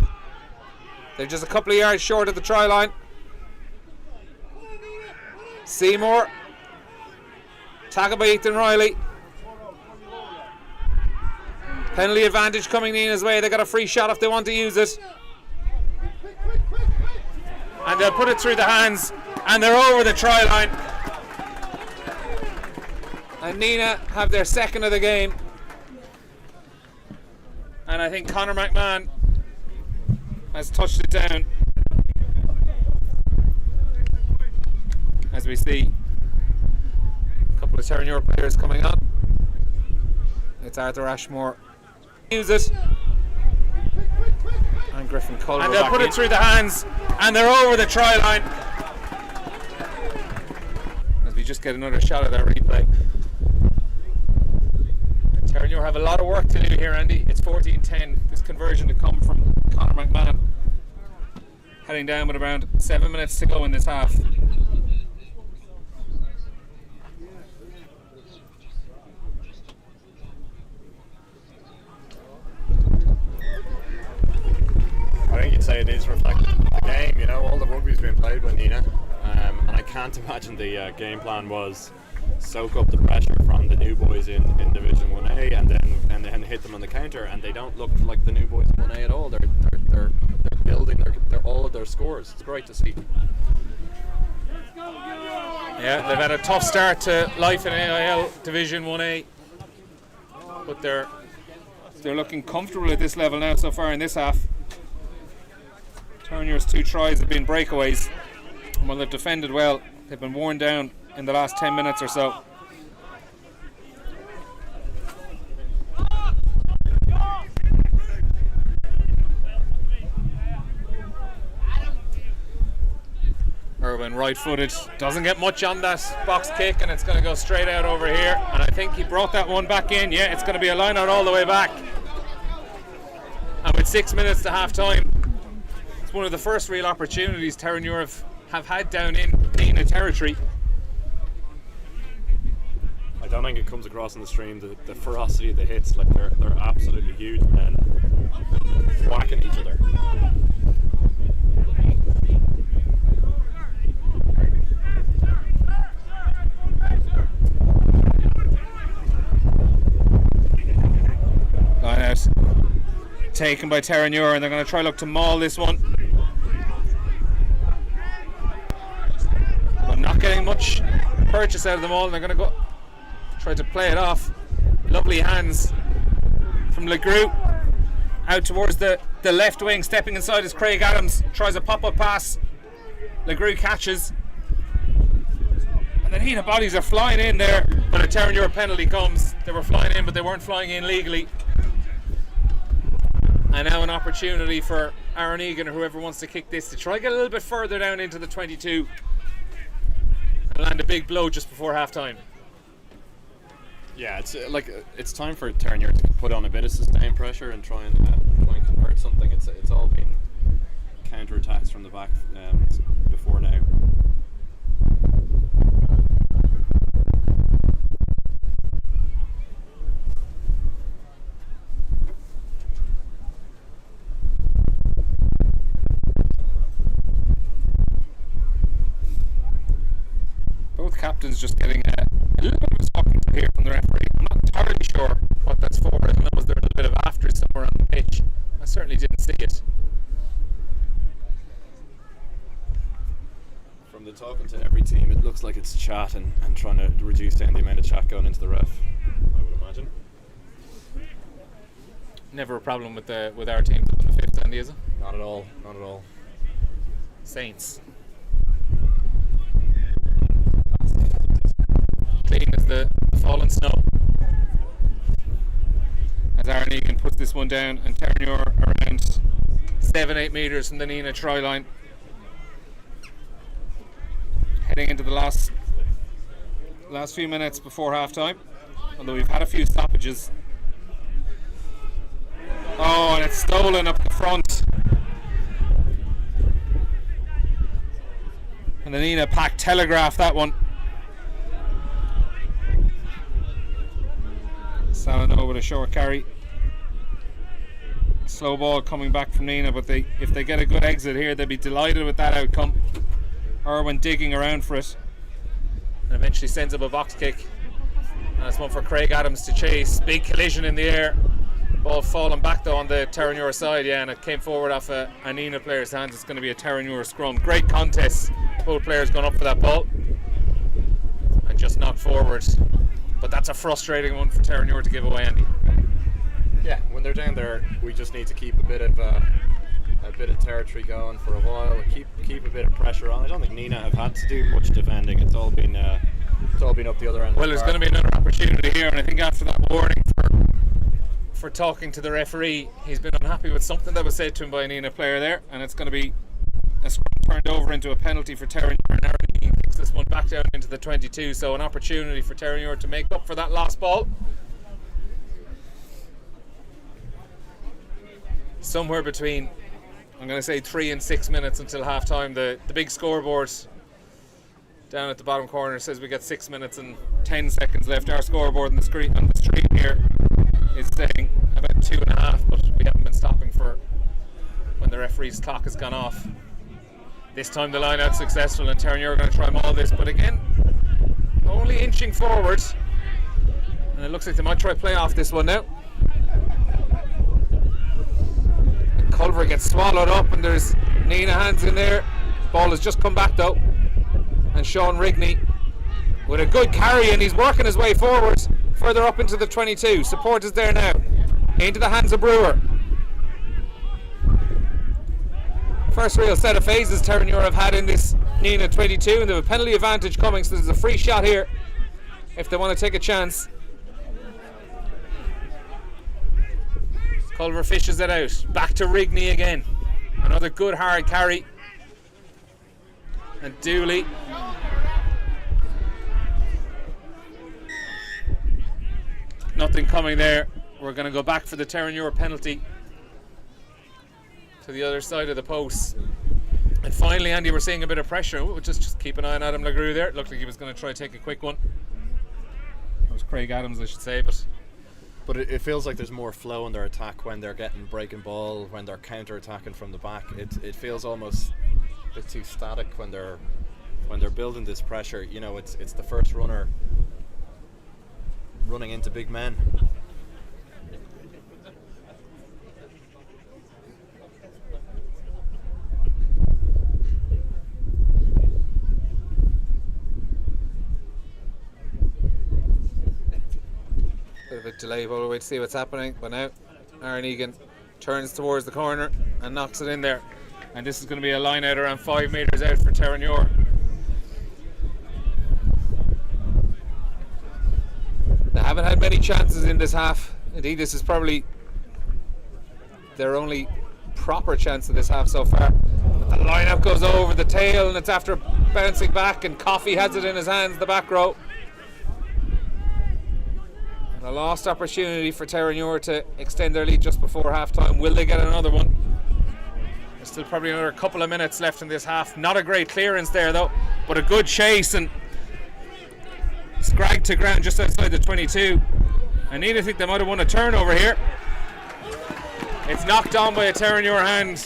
They're just a couple of yards short of the try line. Seymour, tackled by Ethan Riley. Penalty advantage coming Nenagh's way. They got a free shot if they want to use it, and they'll put it through the hands, and they're over the try line, and Nenagh have their second of the game. And I think Conor McMahon has touched it down, as we see a couple of Terenure players coming on. It's Arthur Ashmore. Use it. And Griffin Culver. And they'll put it through the hands, and they're over the try line. As we just get another shot at that replay. Terenure have a lot of work to do here, Andy. It's 14-10. This conversion to come from Conor McMahon. Heading down with around 7 minutes to go in this half. I think you'd say it is reflective of the game. You know, all the rugby's been played by Nenagh, and I can't imagine the game plan was soak up the pressure from the new boys in Division 1A and then hit them on the counter, and they don't look like the new boys in 1A at all. They're building all of their scores. It's great to see. Yeah, they've had a tough start to life in AIL Division 1A, but they're looking comfortable at this level now so far in this half. Terenure's 2 tries have been breakaways, and while they've defended well, they've been worn down in the last 10 minutes or so. Irwin right-footed, doesn't get much on that box kick, and it's going to go straight out over here, and I think he brought that one back in. Yeah, it's going to be a line out all the way back, and with 6 minutes to half time, it's one of the first real opportunities Terenure have had down in Nenagh territory. I don't think it comes across on the stream the ferocity of the hits. Like they're absolutely huge, men whacking each other. but taken by Terenure, and they're going to try look to maul this one. But not getting much purchase out of them all, and they're going to go try to play it off. Lovely hands from LeGroux out towards the left wing. Stepping inside is Craig Adams, tries a pop-up pass. LeGroux catches, and the Nenagh bodies are flying in there, but a Terenure penalty comes. They were flying in, but they weren't flying in legally. And now an opportunity for Aaron Egan or whoever wants to kick this to try get a little bit further down into the 22 and land a big blow just before half time. Yeah, it's time for Terenure to put on a bit of sustained pressure and try and convert something. It's all been counter attacks from the back before now. Both captains just getting a little bit of a talking to here from the referee. I'm not entirely sure what that's for. I don't know, was there a little bit of after somewhere on the pitch? I certainly didn't see it. From the talking to every team, it looks like it's chat and trying to reduce down the amount of chat going into the ref, I would imagine. Never a problem with our team in the fifth, Andy, is it? Not at all, not at all. Saints. Clean as the fallen snow. As Aaron Egan puts this one down, and Terenure around 7-8 metres from the Nenagh try line. Heading into the last few minutes before half time, although we've had a few stoppages. Oh, and it's stolen up the front. And the Nenagh pack telegraphed that one. Salano with a short carry. Slow ball coming back from Nenagh, but if they get a good exit here, they'll be delighted with that outcome. Irwin digging around for it, and eventually sends up a box kick. And it's one for Craig Adams to chase. Big collision in the air. Ball falling back though on the Terenure side, yeah, and it came forward off a Nenagh player's hands. It's going to be a Terenure scrum. Great contest. Both players gone up for that ball and just knocked forward. But that's a frustrating one for Terenure to give away, Andy. Yeah, when they're down there, we just need to keep a bit of territory going for a while. Keep a bit of pressure on. I don't think Nenagh have had to do much defending. It's all been up the other end. Well, there's going to be another opportunity here, and I think after that warning for talking to the referee, he's been unhappy with something that was said to him by a Nenagh player there, and it's going to be a scrum turned over into a penalty for Terenure, and Aaron Egan kicks this one back down into the 22. So an opportunity for Terenure to make up for that lost ball. Somewhere between, I'm going to say, 3 and 6 minutes until half time. The big scoreboard down at the bottom corner says we got 6 minutes and 10 seconds left. Our scoreboard on the stream here is saying about 2.5, but we haven't been stopping for when the referee's clock has gone off. This time the line out successful, and Terenure are going to try all this, but again, only inching forward, and it looks like they might try play off this one now. Culver gets swallowed up, and there's Nenagh hands in there. Ball has just come back though, and Sean Rigney with a good carry, and he's working his way forward further up into the 22. Support is there now into the hands of Brewer. First real set of phases Terenure have had in this Nenagh 22, and they have a penalty advantage coming, so there's a free shot here if they want to take a chance. Culver fishes it out. Back to Rigney again. Another good hard carry. And Dooley. Nothing coming there. We're going to go back for the Terenure penalty to the other side of the post. And finally, Andy, we're seeing a bit of pressure. We'll just keep an eye on Adam LeGroux there. It looked like he was going to try to take a quick one. It was Craig Adams, I should say, But it feels like there's more flow in their attack when they're getting breaking ball, when they're counter-attacking from the back. It feels almost a bit too static when they're building this pressure. You know, it's the first runner running into big men. Quick delay all the way to see what's happening, but now Aaron Egan turns towards the corner and knocks it in there. And this is going to be a line out around 5 metres out for Terenure. They haven't had many chances in this half. Indeed, this is probably their only proper chance of this half so far. But the line-up goes over the tail and it's after bouncing back, and Coffey has it in his hands, the back row. And a lost opportunity for Terenure to extend their lead just before half-time. Will they get another one? There's still probably another couple of minutes left in this half. Not a great clearance there though, but a good chase, and scragged to ground just outside the 22. And I think they might have won a turnover here. It's knocked on by a Terenure hand,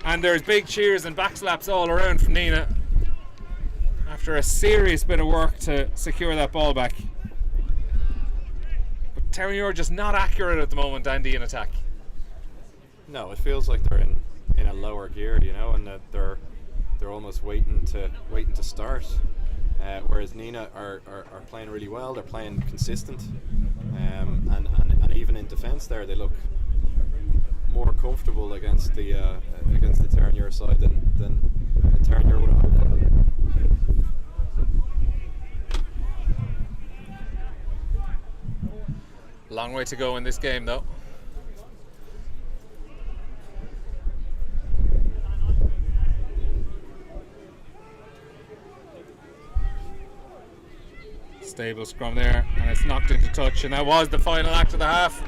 and there's big cheers and backslaps all around from Nenagh after a serious bit of work to secure that ball back. But Terenure just not accurate at the moment, Andy, in attack. No, it feels like they're in a lower gear, you know, and that they're almost waiting to start. Whereas Nenagh are playing really well. They're playing consistent, and even in defence there, they look more comfortable against the Terenure side than Terenure would have hoped. Long way to go in this game though. Stable scrum there, and it's knocked into touch, and that was the final act of the half,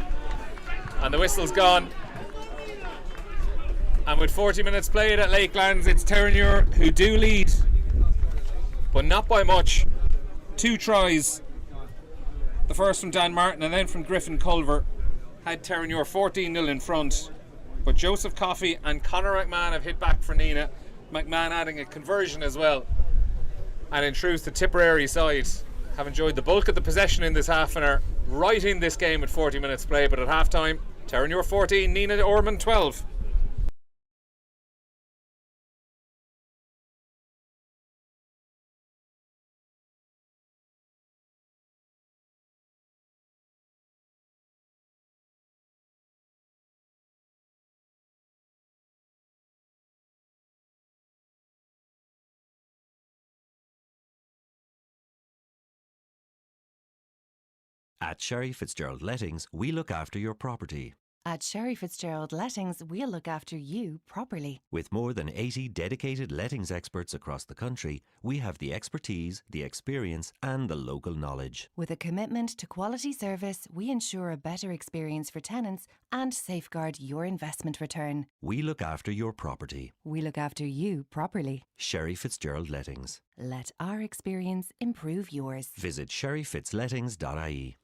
and the whistle's gone. And with 40 minutes played at Lakelands, it's Terenure who do lead, but not by much. 2 tries, the first from Dan Martin and then from Griffin Culver, had Terenure 14-0 in front, but Joseph Coffey and Conor McMahon have hit back for Nenagh, McMahon adding a conversion as well. And in truth, the Tipperary side have enjoyed the bulk of the possession in this half and are right in this game with 40 minutes play. But at half time, Terenure 14, Nenagh Ormond 12. At Sherry Fitzgerald Lettings, we look after your property. At Sherry Fitzgerald Lettings, we'll look after you properly. With more than 80 dedicated lettings experts across the country, we have the expertise, the experience and the local knowledge. With a commitment to quality service, we ensure a better experience for tenants and safeguard your investment return. We look after your property. We look after you properly. Sherry Fitzgerald Lettings. Let our experience improve yours. Visit sherryfitzlettings.ie.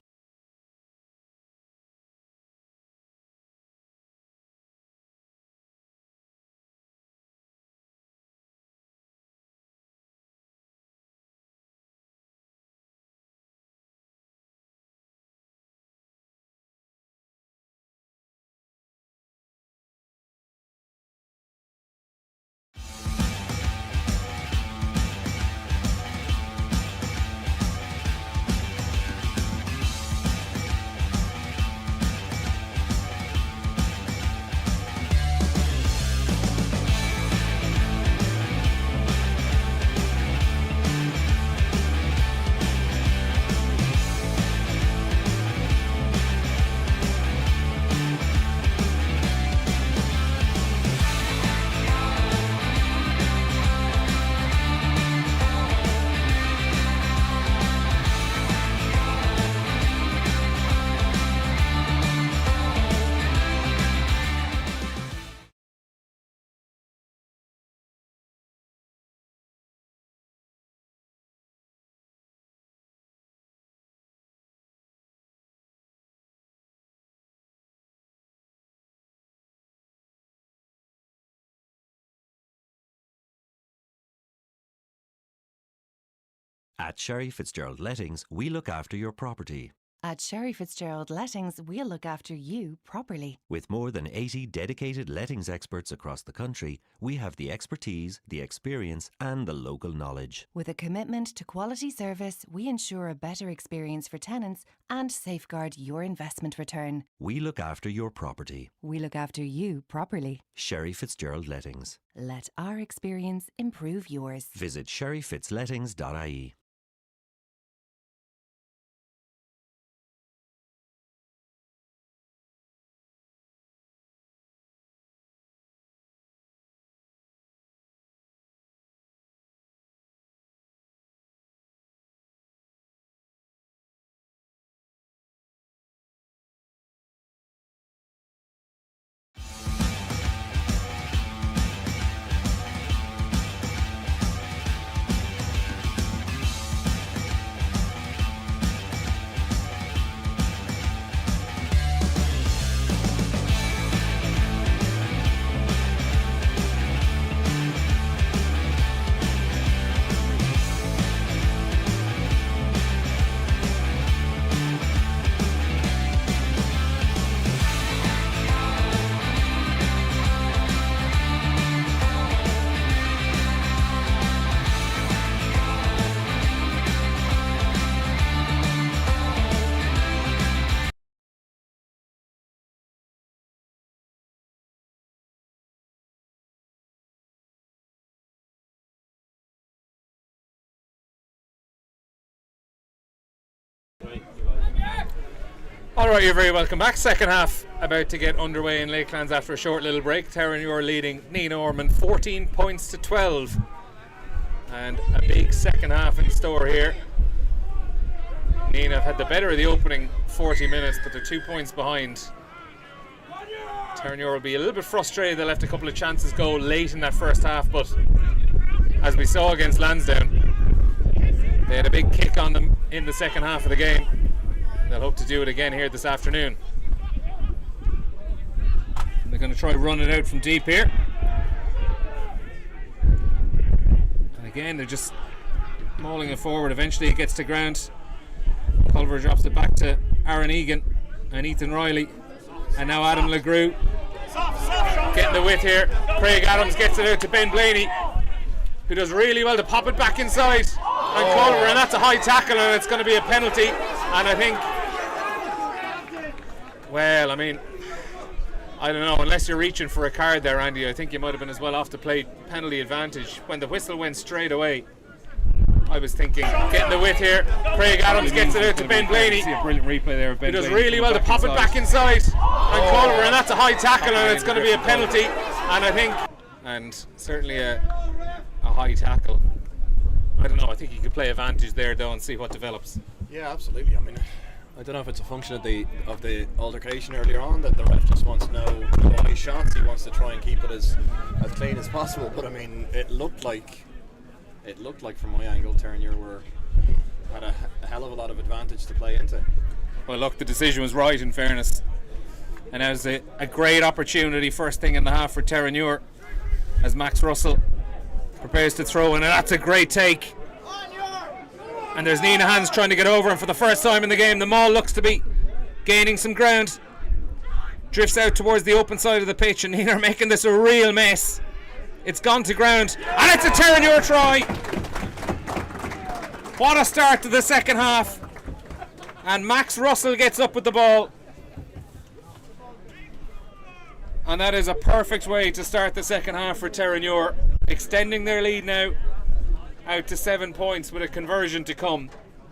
At Sherry Fitzgerald Lettings, we look after your property. At Sherry Fitzgerald Lettings, we'll look after you properly. With more than 80 dedicated lettings experts across the country, we have the expertise, the experience, and the local knowledge. With a commitment to quality service, we ensure a better experience for tenants and safeguard your investment return. We look after your property. We look after you properly. Sherry Fitzgerald Lettings. Let our experience improve yours. Visit sherryfitzlettings.ie. Alright, you're very welcome back. Second half about to get underway in Lakelands after a short little break. Terenure leading Nenagh Ormond 14 points to 12. And a big second half in store here. Nenagh have had the better of the opening 40 minutes, but they're 2 points behind. Terenure will be a little bit frustrated. They left a couple of chances go late in that first half, but as we saw against Lansdowne, they had a big kick on them in the second half of the game. They'll hope to do it again here this afternoon. They're going to try run it out from deep here. And again, they're just mauling it forward. Eventually it gets to ground. Culver drops it back to Aaron Egan and Ethan Riley. And now Adam LeGroux getting the width here. Craig Adams gets it out to Ben Blaney, who does really well to pop it back inside. And Culver, and that's a high tackle, and it's going to be a penalty. And I think, well, I mean, I don't know, unless you're reaching for a card there, Andy, I think you might have been as well off to play penalty advantage. When the whistle went straight away, I was thinking, getting the width here. Craig Adams gets it out to Ben Blaney. See a brilliant replay there of Ben He does Blaney really well to pop it back inside. And Culver, and that's a high tackle, and it's going to be a penalty. And I think, and certainly a high tackle. I don't know, I think he could play advantage there though and see what develops. Yeah, absolutely. I mean, I don't know if it's a function of the altercation earlier on that the ref just wants no high shots. He wants to try and keep it as clean as possible. But I mean, it looked like from my angle, Terenure had a hell of a lot of advantage to play into. Well, look, the decision was right, in fairness. And that was a great opportunity first thing in the half for Terenure as Max Russell prepares to throw in, and that's a great take. And there's Nenagh hands trying to get over, and for the first time in the game the maul looks to be gaining some ground. Drifts out towards the open side of the pitch, and Nenagh are making this a real mess. It's gone to ground, and it's a Terenure try. What a start to the second half. And Max Russell gets up with the ball. And that is a perfect way to start the second half for Terenure, extending their lead now out to 7 points with a conversion to come.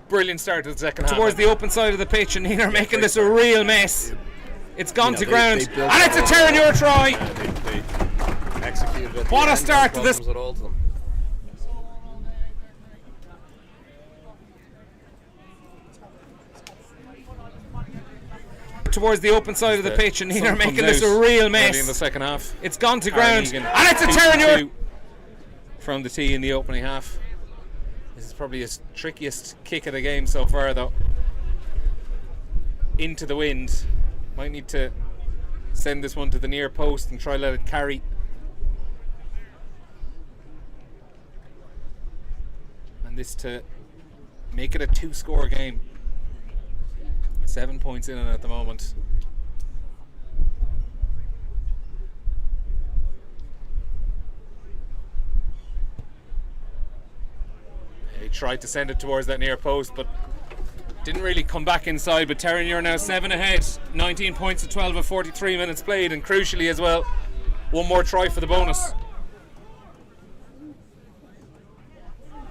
Brilliant start to the second half. Towards the open side of the pitch, and Nenagh are making this a real mess. It's gone to ground, and it's a Terenure try. They executed it. What a start to this. At all to them. Towards the open side of the pitch, and Nenagh are making this a real mess. In the second half, it's gone to ground, and it's a Terenure from the tee in the opening half. This is probably his trickiest kick of the game so far, though. Into the wind. Might need to send this one to the near post and try let it carry. And this to make it a 2-score game. 7 points in it at the moment. He tried to send it towards that near post, but didn't really come back inside. But Terenure now 7 ahead, 19 points to 12 of 43 minutes played, and crucially as well, one more try for the bonus.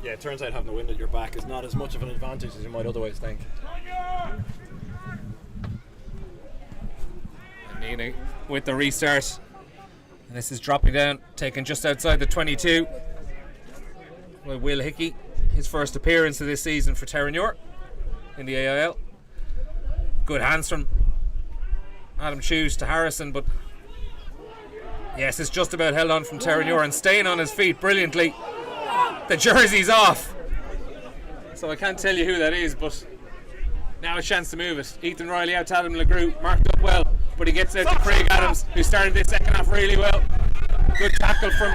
Yeah, it turns out having the wind at your back is not as much of an advantage as you might otherwise think. And Nenagh with the restart. And this is dropping down, taken just outside the 22. By Will Hickey, his first appearance of this season for Terenure in the AIL. Good hands from Adam Chews to Harrison, but yes, it's just about held on from Terenure and staying on his feet brilliantly. The jersey's off, so I can't tell you who that is, but now a chance to move it. Ethan Riley out to Adam LeGroux, marked up well, but he gets out to Craig Adams, who started this second half really well. Good tackle from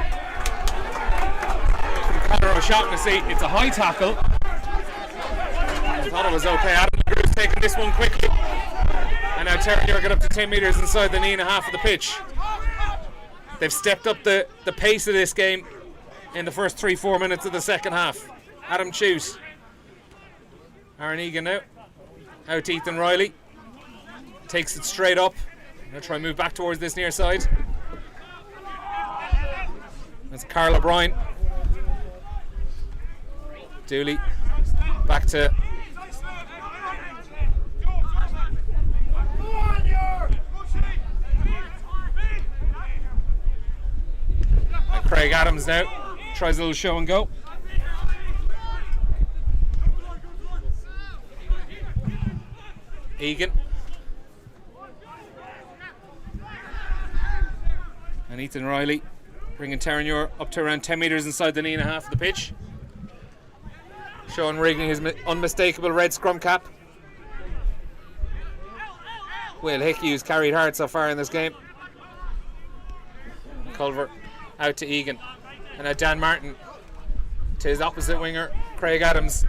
Conor O'Shaughnessy. It's a high tackle. I thought it was okay. Adam LeGroux's taking this one quickly, and now Terenure get up to 10 metres inside the Nenagh half of the pitch. They've stepped up the pace of this game in the first 3-4 minutes of the second half. Adam Chews, Aaron Egan now out to Ethan Riley, takes it straight up. Gonna try and move back towards this near side. That's Carl O'Brien. Dooley back to and Craig Adams now tries a little show and go. Egan and Ethan Riley bringing Terenure up to around 10 metres inside the Nenagh half of the pitch. Sean Rigney, his unmistakable red scrum cap. Will Hickey, who's carried hard so far in this game. Culver out to Egan. And now Dan Martin to his opposite winger, Craig Adams.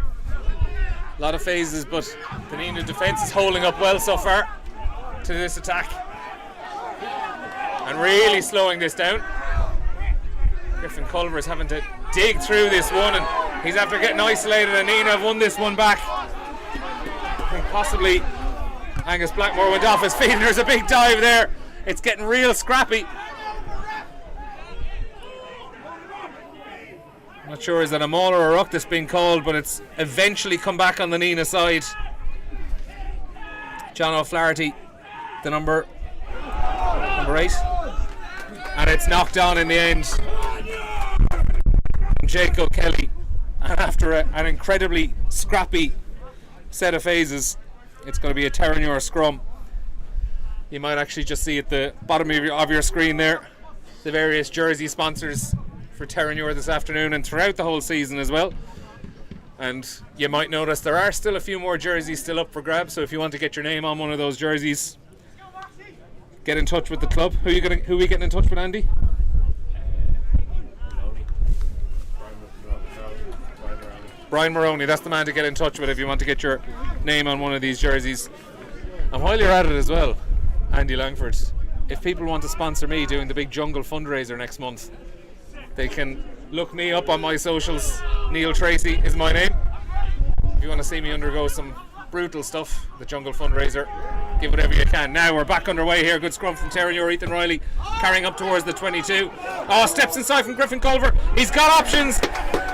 A lot of phases, but the Nenagh defence is holding up well so far to this attack. And really slowing this down. Griffin Culver is having to dig through this one, and he's after getting isolated, and Nenagh have won this one back. I think possibly Angus Blackmore went off his feet, and there's a big dive there. It's getting real scrappy. Not sure is that a maul or a ruck that's being called, but it's eventually come back on the Nenagh side. John O'Flaherty, the number 8, and it's knocked on in the end. Jake O'Kelly, and after an incredibly scrappy set of phases, it's going to be a Terenure scrum. You might actually just see at the bottom of your screen there the various jersey sponsors for Terenure this afternoon and throughout the whole season as well. And you might notice there are still a few more jerseys still up for grabs, so if you want to get your name on one of those jerseys, get in touch with the club. Who are we getting in touch with, Andy? Brian Maroney, that's the man to get in touch with if you want to get your name on one of these jerseys. And while you're at it as well, Andy Langford, if people want to sponsor me doing the big Jungle fundraiser next month, they can look me up on my socials. Neil Tracy is my name. If you want to see me undergo some brutal stuff, the Jungle fundraiser, give whatever you can. Now we're back underway here. Good scrum from Terenure. Ethan Riley carrying up towards the 22. Oh, steps inside from Griffin Culver. He's got options,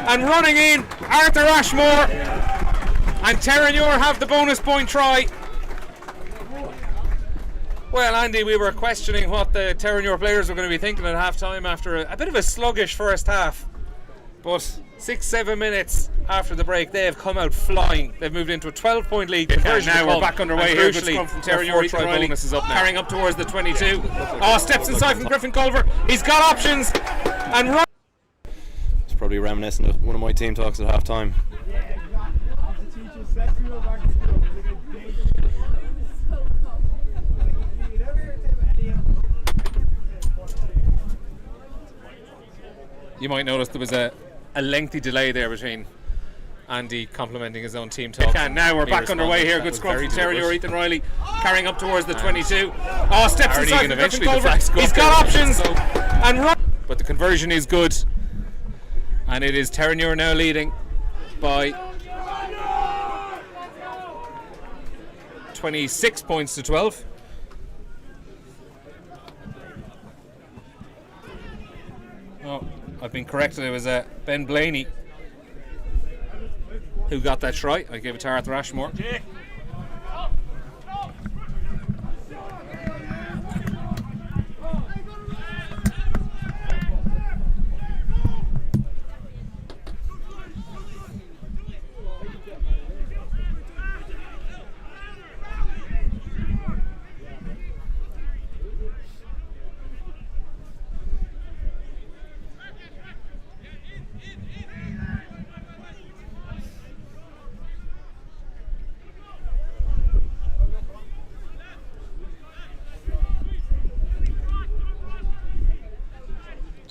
and running in Arthur Ashmore, and Terenure have the bonus point try. Well, Andy, we were questioning what the Terenure players were going to be thinking at half time after a bit of a sluggish first half, but 6-7 minutes after the break they have come out flying. They've moved into a 12-point lead. Now we're back underway here. Good scrum from Terenure. Ethan Riley is up now, carrying up towards the 22. Oh, steps inside from Griffin Culver. He's got options and run. It's probably reminiscent of one of my team talks at half time. You might notice there was a lengthy delay there between Andy complimenting his own team talk. Now we're back underway here. Good scrum from Terenure. Ethan Riley carrying up towards the 22. Oh, steps Aaron inside Egan from eventually Griffin deflects. Culver. He's got options and run. But the conversion is good, and it is Terenure now leading by 26 points to 12. Oh, I've been corrected. It was Ben Blaney who got that try. I gave it to Arthur Ashmore.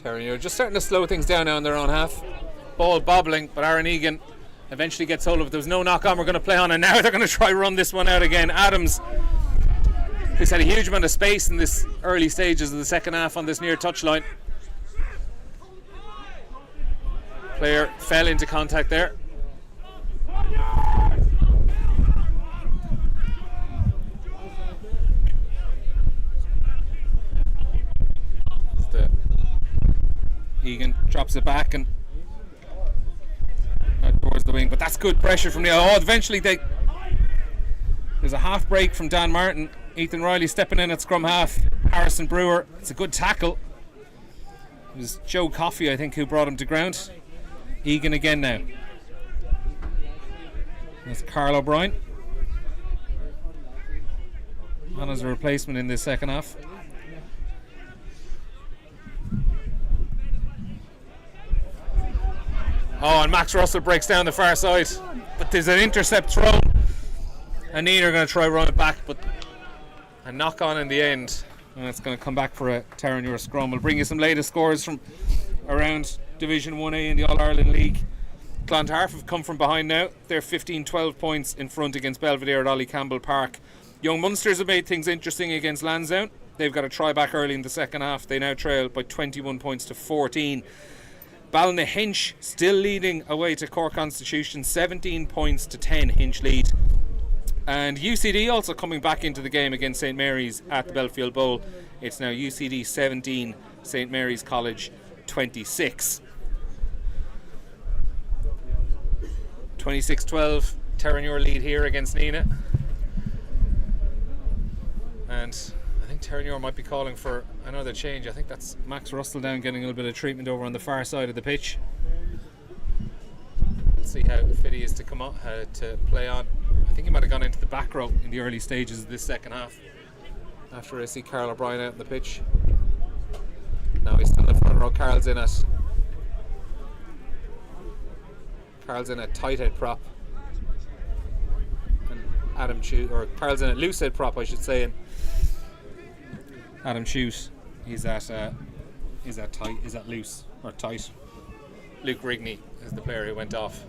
Terenure just starting to slow things down now in their own half. Ball bobbling, but Aaron Egan eventually gets hold of it. There was no knock on, we're going to play on, and now they're going to try run this one out again. Adams, who's had a huge amount of space in this early stages of the second half on this near touchline. Player fell into contact there. Egan drops it back and towards the wing, but that's good pressure from the. Oh, eventually there's a half break from Dan Martin. Ethan Riley stepping in at scrum half. Harrison Brewer, it's a good tackle. It was Joe Coffey, I think, who brought him to ground. Egan again now. That's Carl O'Brien on as a replacement in this second half. Oh, and Max Russell breaks down the far side, but there's an intercept thrown, and Nenagh are going to try run it back, but a knock on in the end, and it's going to come back for a Terenure scrum. We'll bring you some latest scores from around Division 1A in the All-Ireland League. Clontarf have come from behind now. They're 15-12 points in front against Belvedere at Ollie Campbell Park. Young Munsters have made things interesting against Lansdowne. They've got a try back early in the second half. They now trail by 21 points to 14. Ballynahinch still leading away to Cork Constitution, 17 points to 10 Hinch lead. And UCD also coming back into the game against St Mary's at the Belfield Bowl. It's now UCD 17, St Mary's College 26. 26-12, Terenure lead here against Nenagh. And I think Terenure might be calling for another change. I think that's Max Russell down getting a little bit of treatment over on the far side of the pitch. We'll see how fit he is to come on, to play on. I think he might have gone into the back row in the early stages of this second half. After I see Carl O'Brien out on the pitch. Now he's still in the front row. Carl's in a tight head prop. And Adam Chute, or Carl's in a loose head prop, I should say. And Adam Chute, he's at tight, is that loose or tight? Luke Rigney is the player who went off.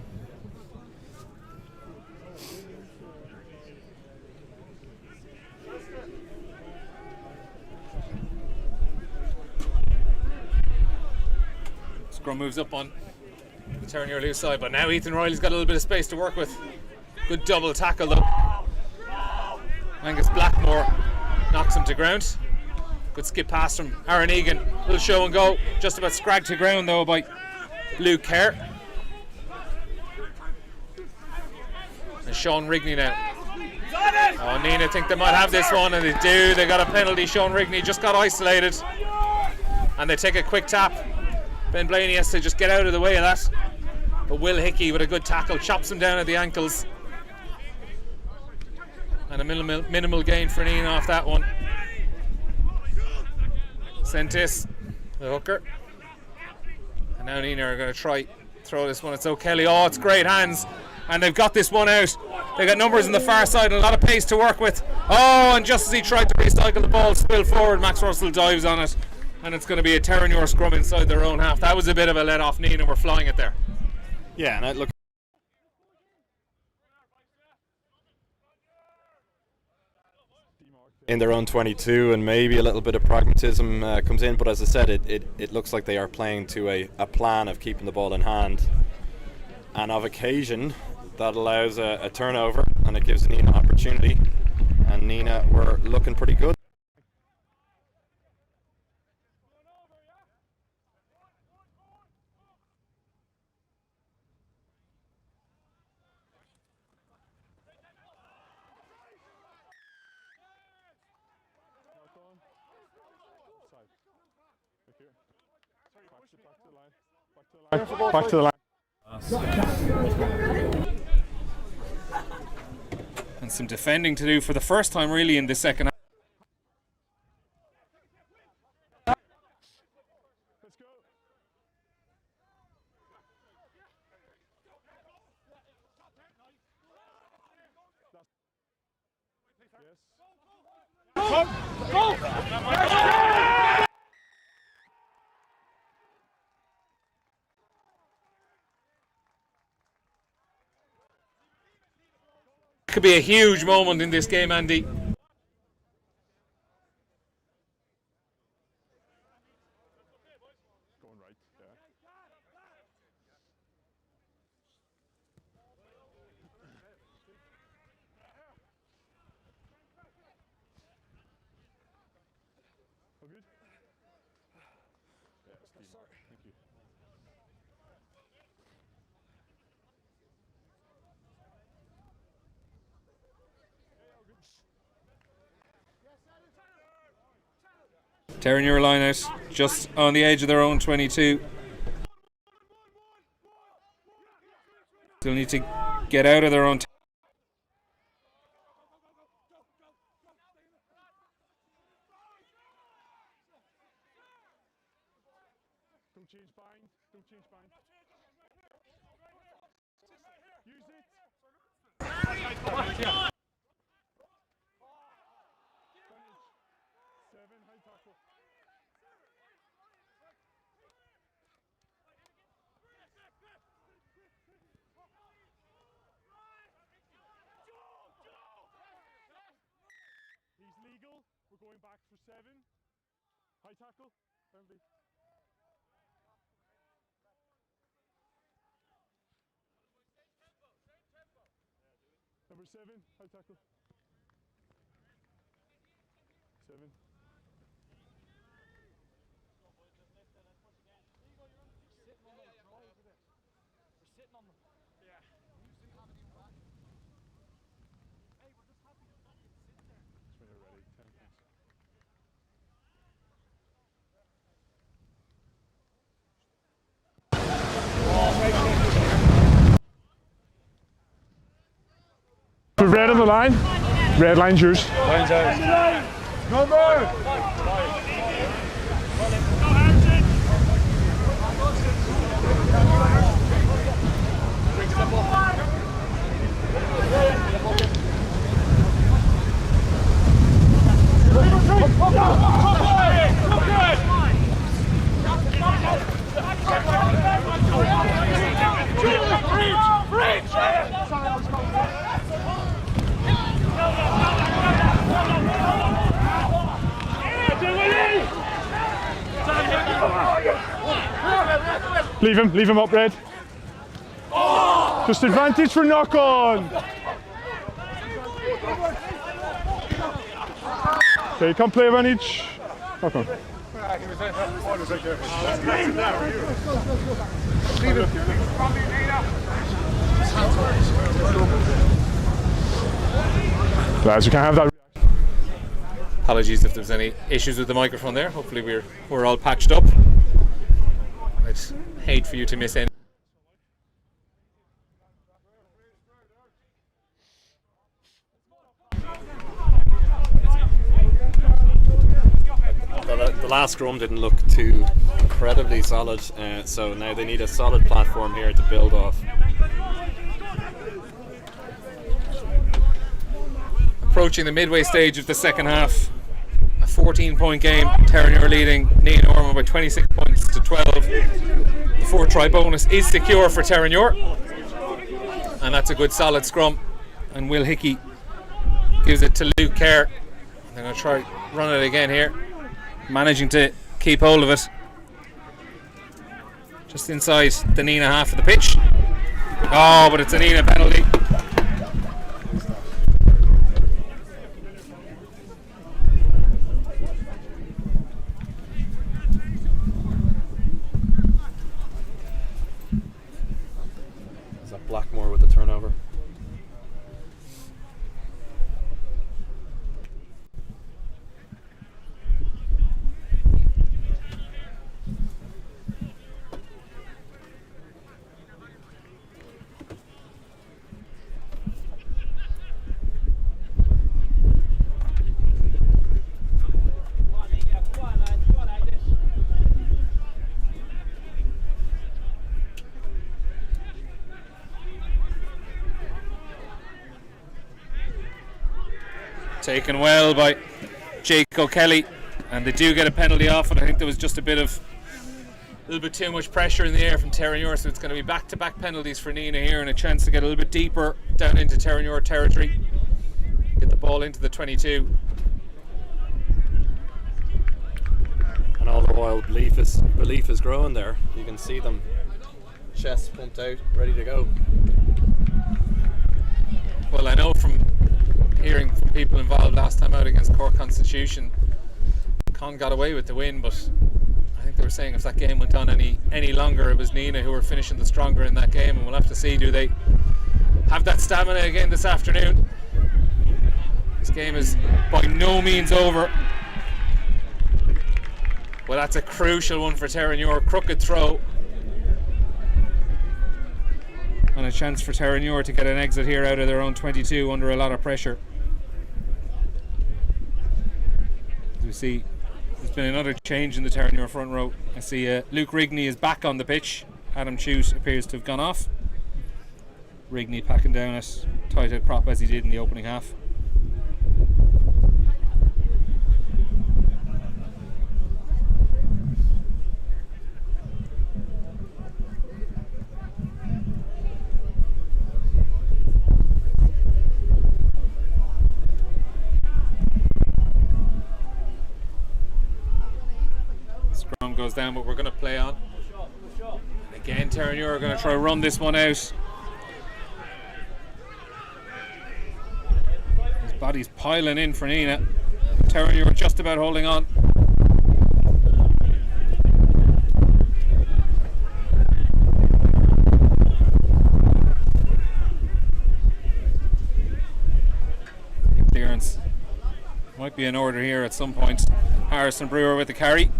Scrum moves up on the Terenure loose side, but now Ethan Riley's got a little bit of space to work with. Good double tackle though. Angus Blackmore knocks him to ground. Good skip pass from Aaron Egan. Little show and go. Just about scragged to ground though by Luke Kerr. And Sean Rigney now. Oh, Nenagh think they might have this one, and they do. They got a penalty. Sean Rigney just got isolated. And they take a quick tap. Ben Blaney has to just get out of the way of that. But Will Hickey with a good tackle chops him down at the ankles. And a minimal gain for Nenagh off that one. Sentis, the hooker. And now Nenagh are going to try throw this one. It's O'Kelly. Oh, it's great hands. And they've got this one out. They've got numbers on the far side and a lot of pace to work with. Oh, and just as he tried to recycle the ball, spill forward, Max Russell dives on it. And it's going to be a Terenure scrum inside their own half. That was a bit of a let off. Nenagh were flying it there. Yeah, and look, in their own 22, and maybe a little bit of pragmatism comes in. But as I said, it looks like they are playing to a plan of keeping the ball in hand, and of occasion that allows a turnover, and it gives Nenagh opportunity, and Nenagh were looking pretty good. Back to the line. And some defending to do for the first time really in the second half. Could be a huge moment in this game, Andy. Going right, yeah. All good? Yeah, Steve. Thank you. Terenure line out just on the edge of their own 22. Still need to get out of their own. Don't change bind. Don't change bind. Use it. 7, high tackle. He's legal. We're going back for 7. High tackle. Penalty. Number 7, high tackle. 7. When you're ready, 10 points. Put red on the line. Red line's yours. Line's ours. Leave him up, Red. Just advantage for knock on. Okay, you can't play advantage. Knock on. Lads, you can't have that. Apologies if there's any issues with the microphone there. Hopefully we're all patched up. I'd hate for you to miss any. The last scrum didn't look too incredibly solid, so now they need a solid platform here to build off. Approaching the midway stage of the second half. A 14-point game. Terenure leading Nenagh and Ormond by 26 points to 12. The 4-try bonus is secure for Terenure. And that's a good solid scrum. And Will Hickey gives it to Luke Kerr. They're going to try run it again here. Managing to keep hold of it. Just inside the Nenagh half of the pitch. Oh, but it's a Nenagh penalty. Is that Blackmore with the turnover? Taken well by Jake O'Kelly, and they do get a penalty off it. I think there was just a little bit too much pressure in the air from Terenure, so it's going to be back-to-back penalties for Nenagh here, and a chance to get a little bit deeper down into Terenure territory. Get the ball into the 22. And all the while, belief is growing there. You can see them, chest pumped out, ready to go. Well, I know from hearing from people involved last time out against Cork Constitution, Con got away with the win, but I think they were saying if that game went on any longer, it was Nenagh who were finishing the stronger in that game, and we'll have to see, do they have that stamina again this afternoon? This game is by no means over. Well, that's a crucial one for Terenure. Crooked throw. And a chance for Terenure to get an exit here out of their own 22 under a lot of pressure. As we see, there's been another change in the Terenure front row. I see Luke Rigney is back on the pitch. Adam Chute appears to have gone off. Rigney packing down at tight head prop as he did in the opening half. Goes down, but we're going to play on. And again, Terenure are going to try run this one out. His body's piling in for Nenagh. Terenure just about holding on. Clearance might be in order here at some point. Harrison Brewer with the carry.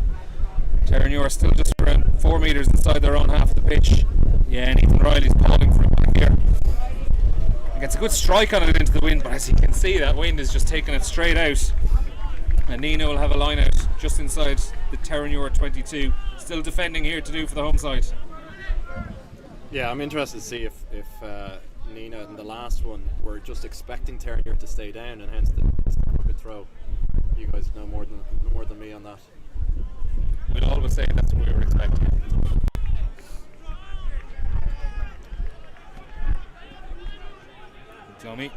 Terenure still just around 4 metres inside their own half of the pitch. Yeah, and Ethan Riley's calling for it back here. He gets a good strike on it into the wind, but as you can see, that wind is just taking it straight out. And Nenagh will have a line out just inside the Terenure 22. Still defending here to do for the home side. Yeah, I'm interested to see if Nenagh in the last one were just expecting Terenure to stay down, and hence the crooked throw. You guys know more than me on that. We'll always say that's what we were expecting. Dummy.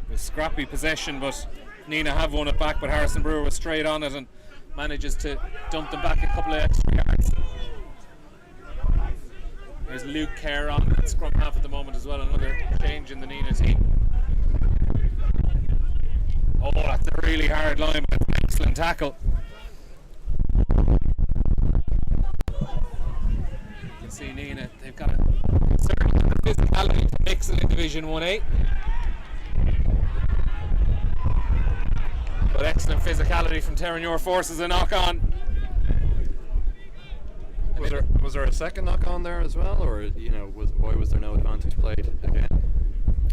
With scrappy possession, but Nenagh have won it back, but Harrison Brewer was straight on it and manages to dump them back a couple of extra yards. There's Luke Kerr on that scrum half at the moment as well, another change in the Nenagh team. Oh, that's a really hard line, but an excellent tackle. You can see Nenagh, they've got certainly the physicality to mix it in Division 1A. But excellent physicality from Terenure forces a knock on. Was there a second knock on there as well, or why was there no advantage played again?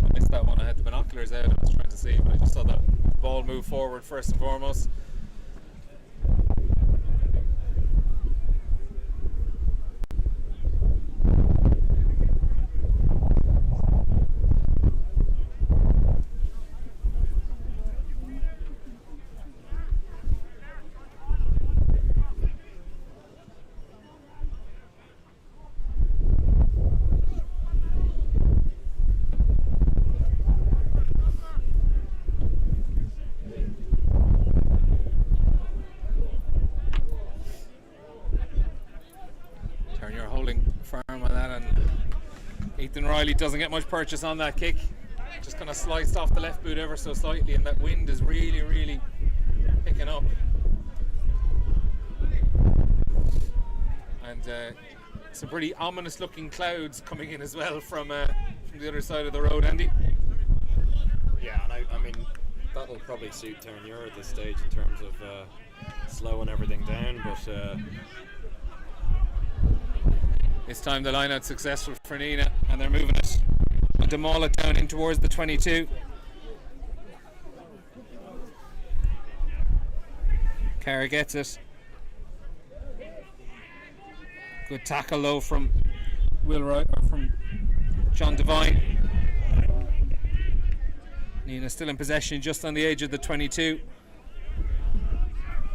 I missed that one. I had the binoculars out. I was trying to see, but I just saw the ball move forward first and foremost. firm on that, and Ethan Riley doesn't get much purchase on that kick. Just kind of sliced off the left boot ever so slightly, and that wind is really, really picking up. And some pretty ominous looking clouds coming in as well from the other side of the road, Andy. Yeah, and I mean, that'll probably suit Terenure at this stage in terms of slowing everything down, but this time the line out successful for Nenagh, and they're moving it to maul it down in towards the 22. Cara gets it. Good tackle though from from John Devine. Nenagh still in possession just on the edge of the 22.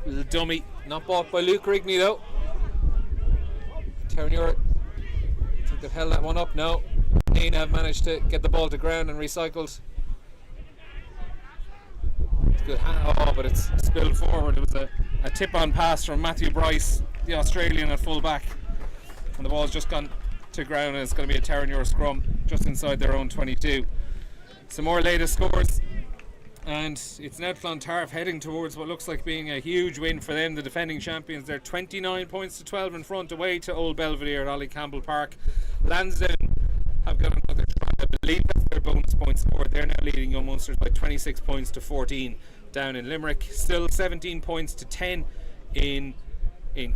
Little dummy, not bought by Luke Rigney though. Terenure, I think they've held that one up now. Nenagh have managed to get the ball to ground and recycled. It's good, but it's spilled forward. It was a tip-on pass from Matthew Bryce, the Australian at full-back. And the ball's just gone to ground, and it's going to be a Terenure scrum just inside their own 22. Some more latest scores, and it's now Clontarf heading towards what looks like being a huge win for them, the defending champions. They're 29 points to 12 in front, away to Old Belvedere at Ollie Campbell Park. Lansdowne have got another try. I believe that's their bonus point score. They're now leading Young Munsters by 26 points to 14 down in Limerick. Still 17 points to 10 in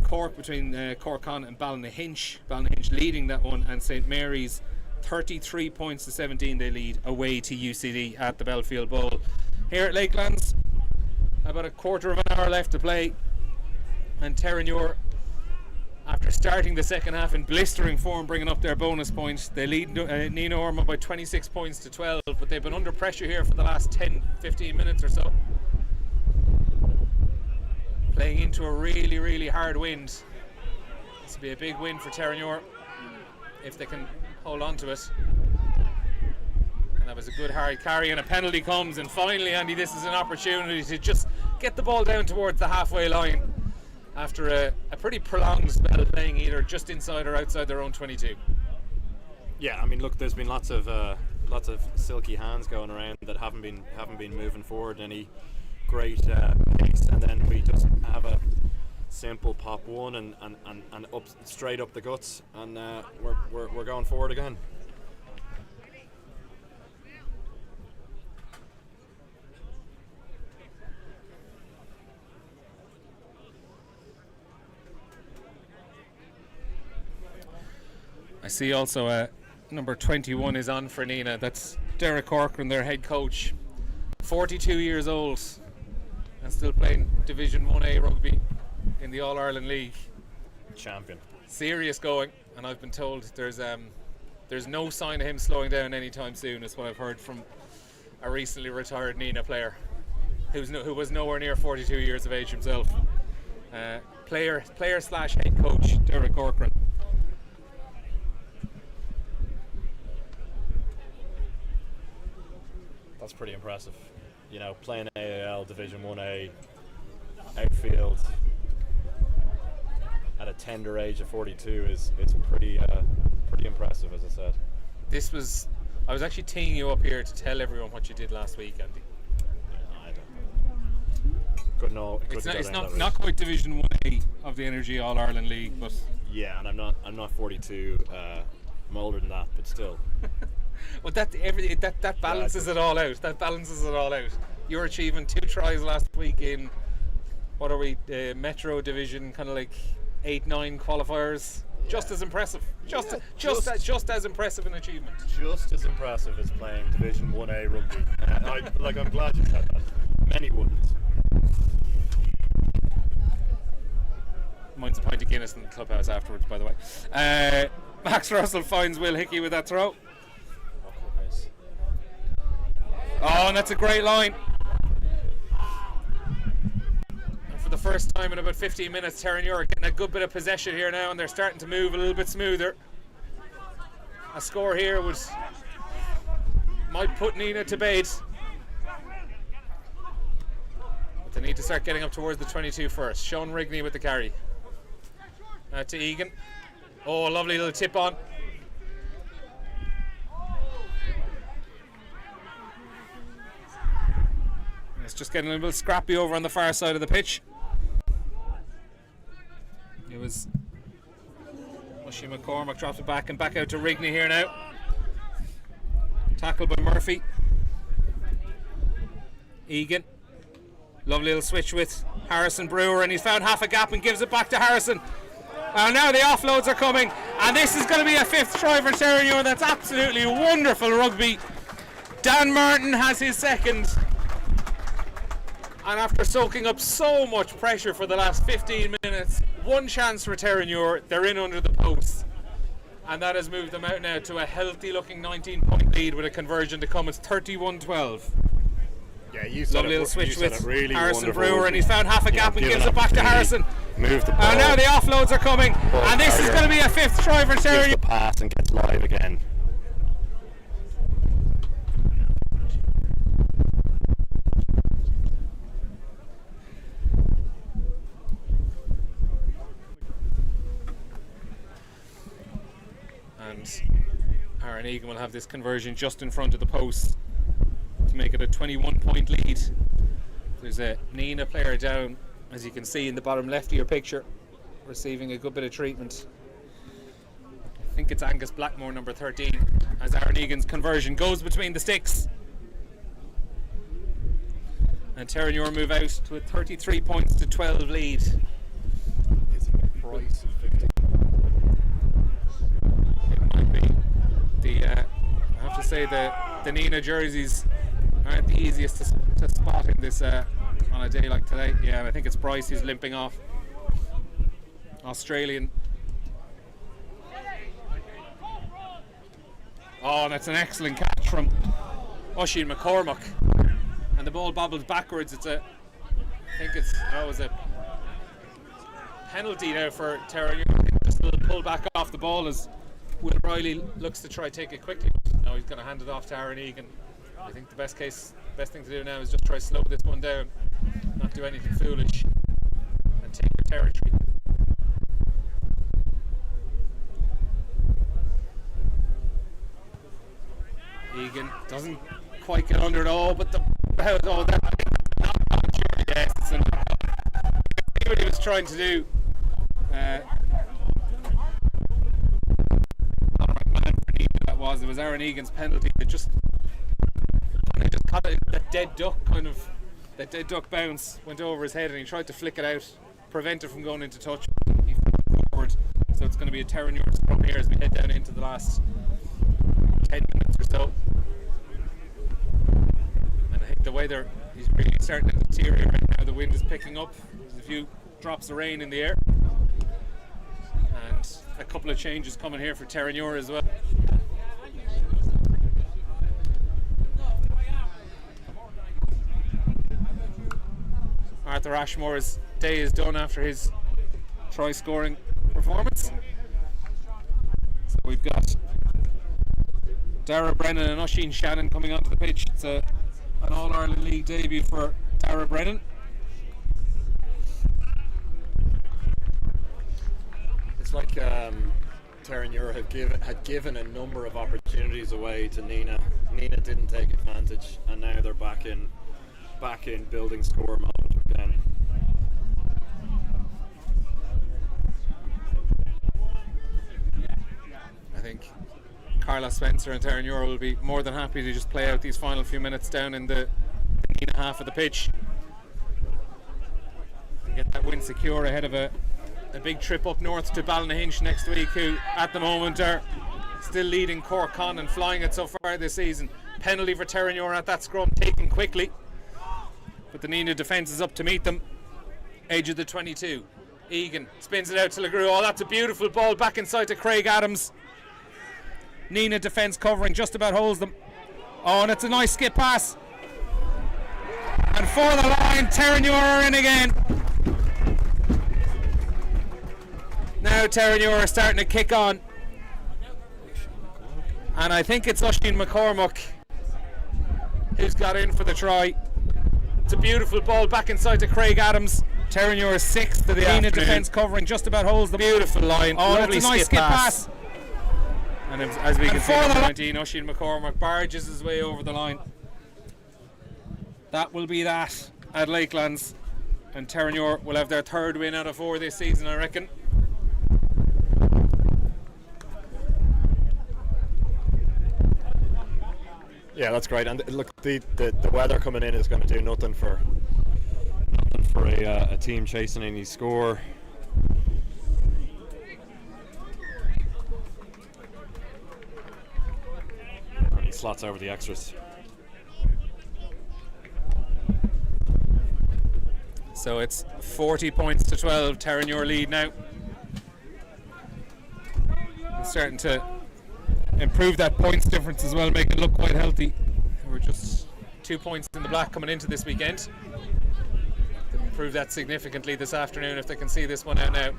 Cork, between Corkon and Ballynahinch. Ballynahinch leading that one, and St Mary's 33 points to 17 they lead away to UCD at the Belfield Bowl. Here at Lakelands, about a quarter of an hour left to play, and Terenure, after starting the second half in blistering form, bringing up their bonus points, they lead Nenagh Ormond by 26 points to 12, but they've been under pressure here for the last 10-15 minutes or so, playing into a really, really hard wind. This will be a big win for Terenure if they can hold on to it. And that was a good hard carry, and a penalty comes, and finally, Andy, this is an opportunity to just get the ball down towards the halfway line after a pretty prolonged spell playing either just inside or outside their own 22. yeah, I mean, look, there's been lots of silky hands going around that haven't been moving forward any great pace, and then we just have a simple pop one and up straight up the guts, and we're going forward again. I see also number 21 is on for Nenagh. That's Derek Corcoran, their head coach. 42 years old and still playing Division 1A rugby in the All-Ireland League. Champion. Serious going, and I've been told there's no sign of him slowing down anytime soon, is what I've heard from a recently retired Nenagh player who was nowhere near 42 years of age himself. Player slash head coach Derek Corcoran. That's pretty impressive. You know, playing AIL Division 1A outfield at a tender age of 42 is pretty impressive, as I said. I was actually teeing you up here to tell everyone what you did last week, Andy. Yeah, I don't. It's not quite Division 1A of the Energy All Ireland League, but yeah, and I'm not 42. I'm older than that, but still. Well, that balances it all out. That balances it all out. You're achieving 2 tries last week in, what are we, Metro Division, kind of like 8-9 qualifiers. Just as impressive. Just as impressive an achievement. Just as impressive as playing Division 1A rugby. I'm glad you said that. Many wouldn't. Mine's a pint of Guinness in the clubhouse afterwards, by the way. Max Russell finds Will Hickey with that throw. Oh, and that's a great line. And for the first time in about 15 minutes, Terenure getting a good bit of possession here now, and they're starting to move a little bit smoother. A score here might put Nenagh to bed. But they need to start getting up towards the 22 first. Sean Rigney with the carry. To Egan. Oh, lovely little tip on. It's just getting a little scrappy over on the far side of the pitch. It was Oisin McCormack drops it back and back out to Rigney here now. Tackled by Murphy. Egan. Lovely little switch with Harrison Brewer, and he's found half a gap and gives it back to Harrison. And now the offloads are coming, and this is going to be a 5th try for Terenure. That's absolutely wonderful rugby. Dan Martin has his 2nd. And after soaking up so much pressure for the last 15 minutes, one chance for Terenure, they're in under the post. And that has moved them out now to a healthy looking 19-point lead with a conversion to come. It's 31-12. Yeah, you said Lovely little switch with really Harrison Brewer, and he's found half a gap and gives it back to Harrison. Move the ball. And now the offloads are coming, and this is going to be a 5th try for Gives Terenure. the pass and gets live again. And Aaron Egan will have this conversion just in front of the post to make it a 21-point lead. There's a Nenagh player down, as you can see in the bottom left of your picture, receiving a good bit of treatment. I think it's Angus Blackmore, number 13, as Aaron Egan's conversion goes between the sticks. And Terenure move out to a 33 points to 12 lead. Is it Price of 15? It might be. I have to say the Nenagh jerseys aren't the easiest to spot in this on a day like today. Yeah, I think it's Bryce who's limping off. Australian. Oh, and that's an excellent catch from Oisin McCormack. And the ball bobbles backwards. I think it was a penalty now for Terenure. Just a little pull back off the ball as Will Riley looks to try take it quickly. No, he's going to hand it off to Aaron Egan. I think the best thing to do now is just try to slow this one down, not do anything foolish, and take the territory. Egan doesn't quite get under it all, but yes, it's a knock-on. I think what he was trying to do. It was Aaron Egan's penalty that just caught that dead duck bounce, went over his head, and he tried to flick it out, prevent it from going into touch. He forward, so it's going to be a Terenure scrum here as we head down into the last 10 minutes or so. And I think the weather is really starting to deteriorate right now. The wind is picking up. There's a few drops of rain in the air, and a couple of changes coming here for Terenure as well. Arthur Ashmore's day is done after his try scoring performance. So we've got Dara Brennan and Oisin Shannon coming onto the pitch. It's an All-Ireland League debut for Dara Brennan. It's like Terenure had given a number of opportunities away to Nenagh. Nenagh didn't take advantage, and now they're back in building score mode again. I think Carla Spencer and Terenure will be more than happy to just play out these final few minutes down in the Nenagh half of the pitch and get that win secure ahead of a big trip up north to Ballynahinch next week, who at the moment are still leading Cork Con and flying it so far this season. Penalty for Terenure at that scrum, taken quickly, but the Nenagh defence is up to meet them. Age of the 22. Egan spins it out to LeGroux. Oh, that's a beautiful ball back inside to Craig Adams. Nenagh defence covering, just about holds them. Oh, and it's a nice skip pass. And for the line, Terenure are in again. Now Terenure are starting to kick on. And I think it's Oisin McCormack who's got in for the try. It's a beautiful ball back inside to Craig Adams. Terenure 6th to the Nenagh defence covering just about holds the beautiful line. Oh, that's a nice skip pass. And as we can see, number 19, Oisin McCormack barges his way over the line. That will be that at Lakelands. And Terenure will have their 3rd win out of 4 this season, I reckon. Yeah, that's great. And look, the weather coming in is going to do nothing for a team chasing any score. And he slots over the extras. So it's 40 points to 12, Terenure lead now. It's starting to improve that points difference as well, make it look quite healthy. We're just 2 points in the black coming into this weekend. They'll improve that significantly this afternoon if they can see this one out now.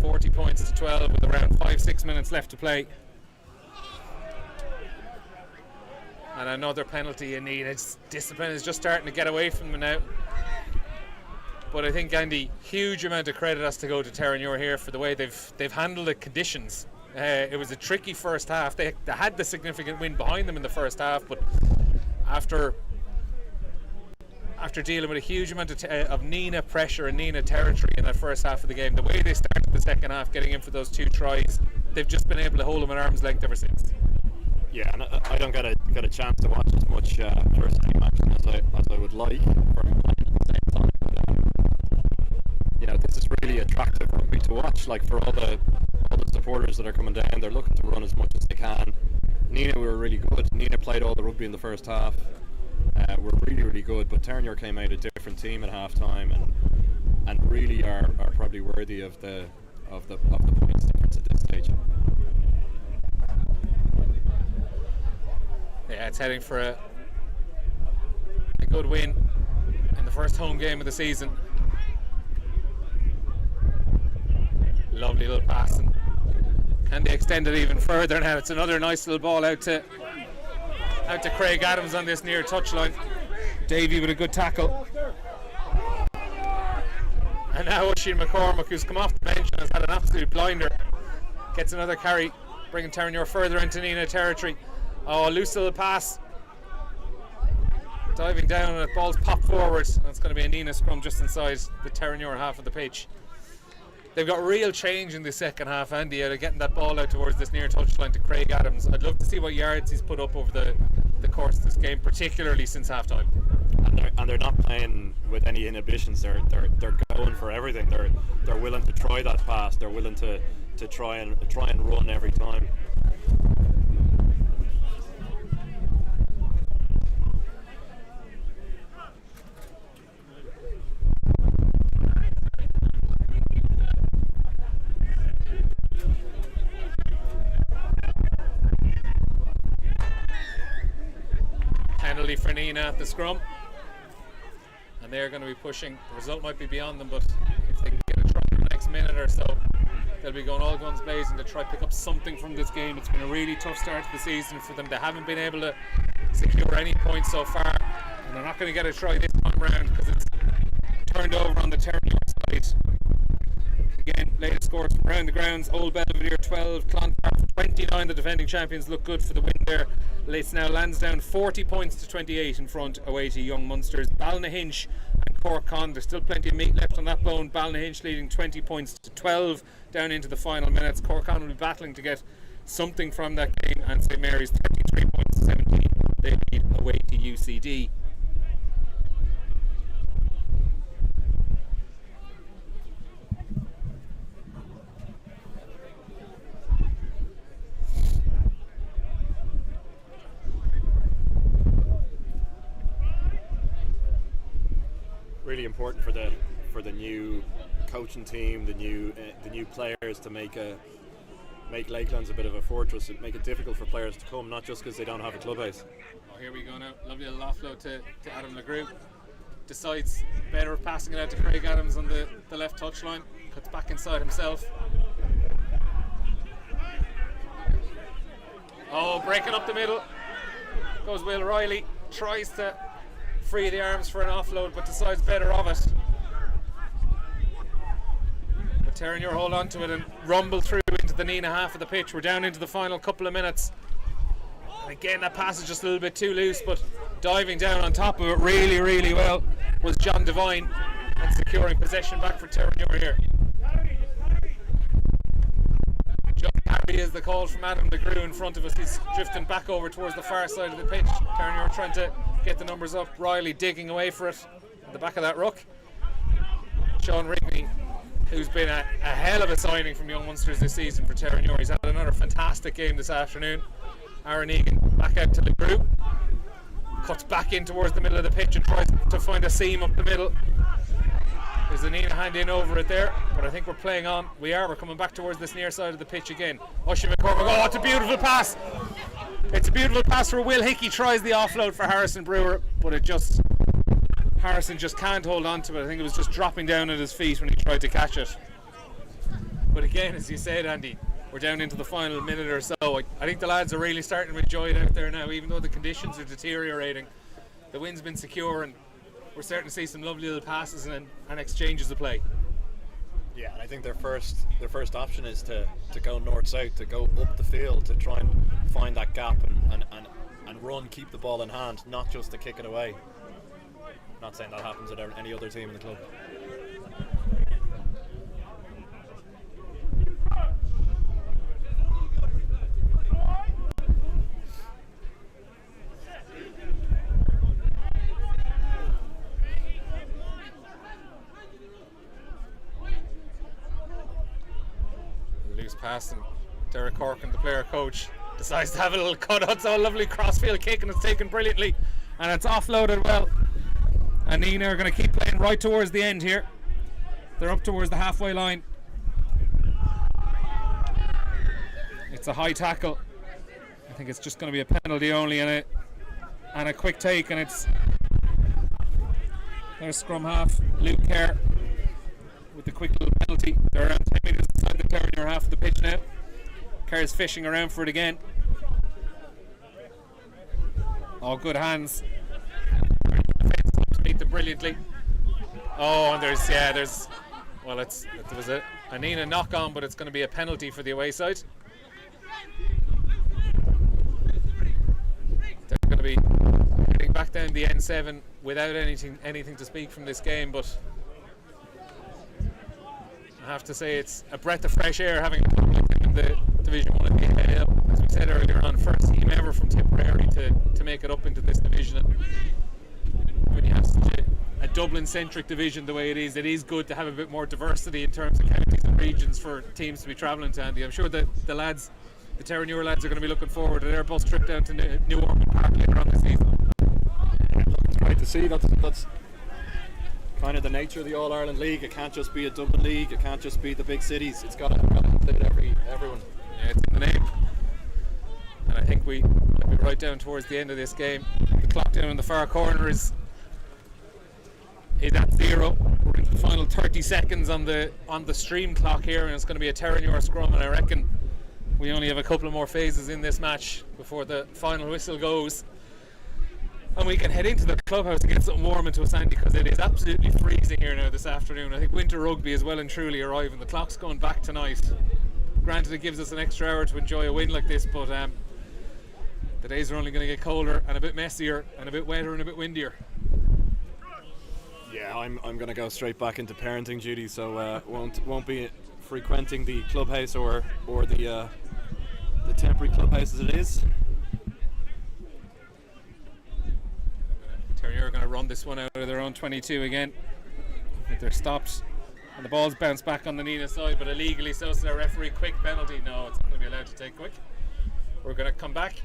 40 points to 12 with around 5-6 minutes left to play. And another penalty in need. Discipline is just starting to get away from them now. But I think, Andy, huge amount of credit has to go to Terenure here for the way they've handled the conditions. It was a tricky first half. They had the significant win behind them in the first half, but after dealing with a huge amount of Nenagh pressure and Nenagh territory in that first half of the game, the way they started the second half, getting in for those 2 tries, they've just been able to hold them at arm's length ever since. Yeah, and I don't get a chance to watch as much first team action as I would like. You know, this is really attractive rugby to watch. Like, for all the supporters that are coming down, they're looking to run as much as they can. Nenagh were really good. Nenagh played all the rugby in the first half. Were really good, but Terenure came out a different team at half time and really are probably worthy of the points difference at this stage. Yeah, it's heading for a good win in the first home game of the season. Lovely little pass, and can they extend it even further now? It's another nice little ball out to Craig Adams on this near touchline. Davey with a good tackle. And now Oisin McCormack, who's come off the bench and has had an absolute blinder, gets another carry, bringing Terenure further into Nenagh territory. Oh, loose little pass. Diving down, and the ball's popped forward. And it's going to be a Nenagh scrum just inside the Terenure half of the pitch. They've got real change in the second half, Andy, out of getting that ball out towards this near touchline to Craig Adams. I'd love to see what yards he's put up over the course of this game, particularly since half time. And they're not playing with any inhibitions. They're going for everything. They're willing to try that pass. They're willing to try and run every time. Penalty for Nenagh at the scrum, and they're going to be pushing. The result might be beyond them, but if they can get a try in the next minute or so, they'll be going all guns blazing to try to pick up something from this game. It's been a really tough start to the season for them. They haven't been able to secure any points so far, and they're not going to get a try this time round because it's turned over on the Terenure side. Again, latest scores from around the grounds: Old Belvedere 12, Clontarf 29. The defending champions look good for the win there. It's now Lansdowne 40 points to 28 in front away to Young Munsters. Ballynahinch and Cork Con, there's still plenty of meat left on that bone. Ballynahinch leading 20 points to 12 down into the final minutes. Cork Con will be battling to get something from that game, and St Mary's 33 points to 17. They lead away to UCD. Really important for the new coaching team, the new players to make Lakelands a bit of a fortress, and make it difficult for players to come, not just because they don't have a clubhouse. Oh, here we go now. Lovely little offload to Adam LeGroux. Decides better passing it out to Craig Adams on the left touchline. Cuts back inside himself. Oh, breaking up the middle goes Will Riley. Tries to free the arms for an offload, but decides better of it. Terenure hold on to it and rumble through into the Nenagh half of the pitch. We're down into the final couple of minutes. And again, that pass is just a little bit too loose, but diving down on top of it really, really well was John Devine, and securing possession back for Terenure here. John Carey is the call from Adam DeGrew in front of us. He's drifting back over towards the far side of the pitch. Terenure trying to get the numbers up. Riley digging away for it at the back of that ruck. Sean Rigney, who's been a hell of a signing from Young Munsters this season for Terenure. He's had another fantastic game this afternoon. Aaron Egan back out to LeGrew. Cuts back in towards the middle of the pitch and tries to find a seam up the middle. There's a Nenagh hand in over it there, but I think we're playing on. We're coming back towards this near side of the pitch again. Oisin McCormick, oh, it's a beautiful pass. It's a beautiful pass for Will Hickey. Tries the offload for Harrison Brewer, but Harrison just can't hold on to it. I think it was just dropping down at his feet when he tried to catch it. But again, as you said, Andy, we're down into the final minute or so. I think the lads are really starting to enjoy it out there now, even though the conditions are deteriorating. The wind's been secure and we're starting to see some lovely little passes and exchanges of play. Yeah, and I think their first option is to go north-south, to go up the field, to try and find that gap and run, keep the ball in hand, not just to kick it away. Not saying that happens at any other team in the club. Loose pass and Derek Corkin, the player coach, decides to have a little cut out. So a lovely crossfield kick and it's taken brilliantly and it's offloaded well. And Nenagh are going to keep playing right towards the end here. They're up towards the halfway line. It's a high tackle. I think it's just going to be a penalty only and a quick take, and it's there's scrum half Luke Kerr with the quick little penalty. They're around 10 metres inside the Terenure half of the pitch now. Kerr's fishing around for it again. Oh, good hands. Meet them brilliantly. Oh, and there's there was a Nenagh knock on, but it's going to be a penalty for the away side. They're going to be heading back down the N7 without anything to speak from this game, but I have to say it's a breath of fresh air having a club like them in the Division 1 of the AIL. As we said earlier on, first team ever from Tipperary to make it up into this division. And when you have such a Dublin-centric division the way it is good to have a bit more diversity in terms of counties and regions for teams to be travelling to, Andy. I'm sure that the Terenure lads are going to be looking forward to their bus trip down to New Ormond Park later on this season. It's great to see. That's kind of the nature of the All-Ireland League. It can't just be a Dublin league. It can't just be the big cities. It's got to include everyone. Yeah, it's in the name. And I think we'll be right down towards the end of this game. The clock down in the far corner is at 0. We're into the final 30 seconds on the stream clock here, and it's going to be a Terenure scrum, and I reckon we only have a couple of more phases in this match before the final whistle goes. And we can head into the clubhouse to get something warm into us, Andy, because it is absolutely freezing here now this afternoon. I think winter rugby is well and truly arriving. The clock's going back tonight. Granted, it gives us an extra hour to enjoy a win like this, but the days are only going to get colder and a bit messier and a bit wetter and a bit windier. Yeah, I'm going to go straight back into parenting duty, so won't be frequenting the clubhouse or the temporary clubhouse as it is. Terenure are going to run this one out of their own 22 again. I think they're stopped and the ball's bounced back on the Nenagh side, but illegally so the referee quick penalty. No, it's not going to be allowed to take quick. We're going to come back.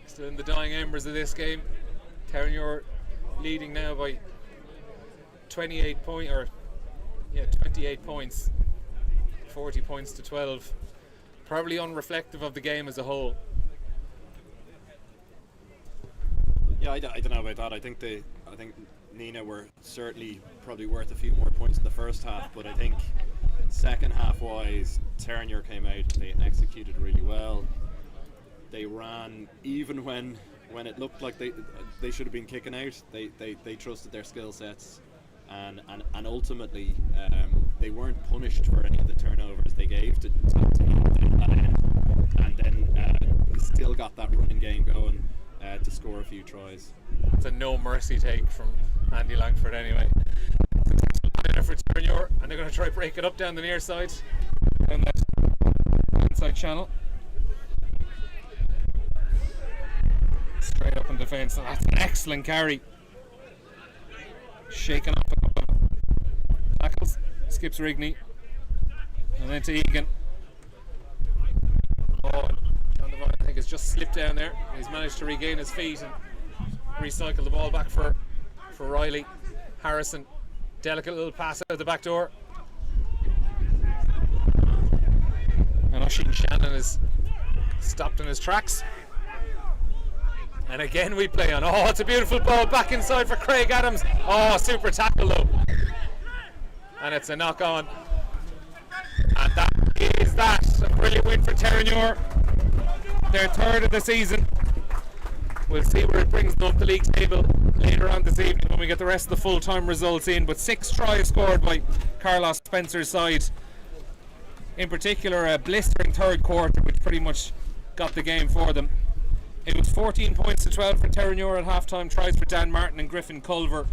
Still in the dying embers of this game. Terenure leading now by 28 points, 40 points to 12. Probably unreflective of the game as a whole. Yeah, I don't know about that. I think Nenagh were certainly probably worth a few more points in the first half, but I think second half wise, Terenure came out, they executed really well. They ran even when it looked like they should have been kicking out. They trusted their skill sets, and ultimately they weren't punished for any of the turnovers they gave to Nenagh that end, and then he still got that running game going to score a few tries. It's a no mercy take from Andy Langford anyway. For Terenure, and they're going to try break it up down the near side, down that inside channel. Straight up in defence, and that's an excellent carry. Shaking off a couple of tackles, skips Rigney, and then to Egan. Oh, John Devine, I think, has just slipped down there. He's managed to regain his feet and recycle the ball back for Riley. Harrison, delicate little pass out the back door. And Oisin Shannon is stopped in his tracks. And again we play on. Oh, it's a beautiful ball back inside for Craig Adams. Oh, super tackle though. And it's a knock on. And that is that. A brilliant win for Terenure. Their third of the season. We'll see where it brings them up the league table later on this evening when we get the rest of the full-time results in. But 6 tries scored by Carlos Spencer's side. In particular, a blistering third quarter, which pretty much got the game for them. It was 14 points to 12 for Terenure at half-time. Tries for Dan Martin and Griffin Culver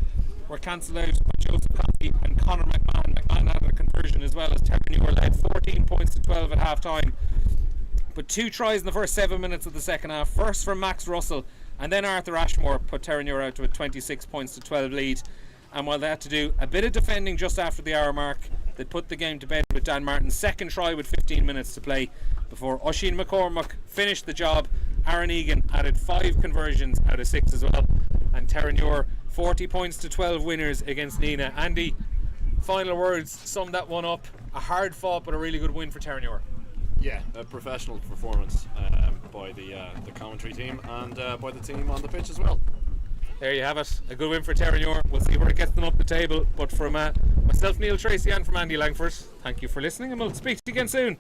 were cancelled out by Joseph Coffey and Conor McMahon. McMahon had a conversion as well, as Terenure led 14 points to 12 at half-time. But 2 tries in the first 7 minutes of the second half. First from Max Russell, and then Arthur Ashmore put Terenure out to a 26 points to 12 lead. And while they had to do a bit of defending just after the hour mark, they put the game to bed with Dan Martin's second try with 15 minutes to play before Oisin McCormack finished the job. Aaron Egan added 5 conversions out of 6 as well. And Terenure 40 points to 12 winners against Nenagh. Andy, final words, sum that one up. A hard fought but a really good win for Terenure. Yeah, a professional performance by the commentary team and by the team on the pitch as well. There you have it, a good win for Terenure. We'll see where it gets them up the table. But from myself, Neil Tracy, and from Andy Langford, thank you for listening, and we'll speak to you again soon.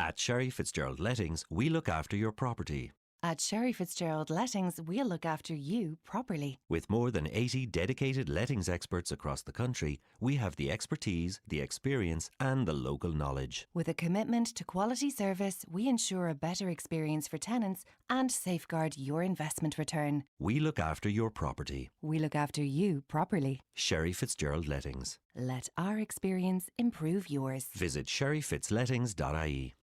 At Sherry Fitzgerald Lettings, we look after your property. At Sherry Fitzgerald Lettings, we'll look after you properly. With more than 80 dedicated lettings experts across the country, we have the expertise, the experience and the local knowledge. With a commitment to quality service, we ensure a better experience for tenants and safeguard your investment return. We look after your property. We look after you properly. Sherry Fitzgerald Lettings. Let our experience improve yours. Visit sherryfitzlettings.ie.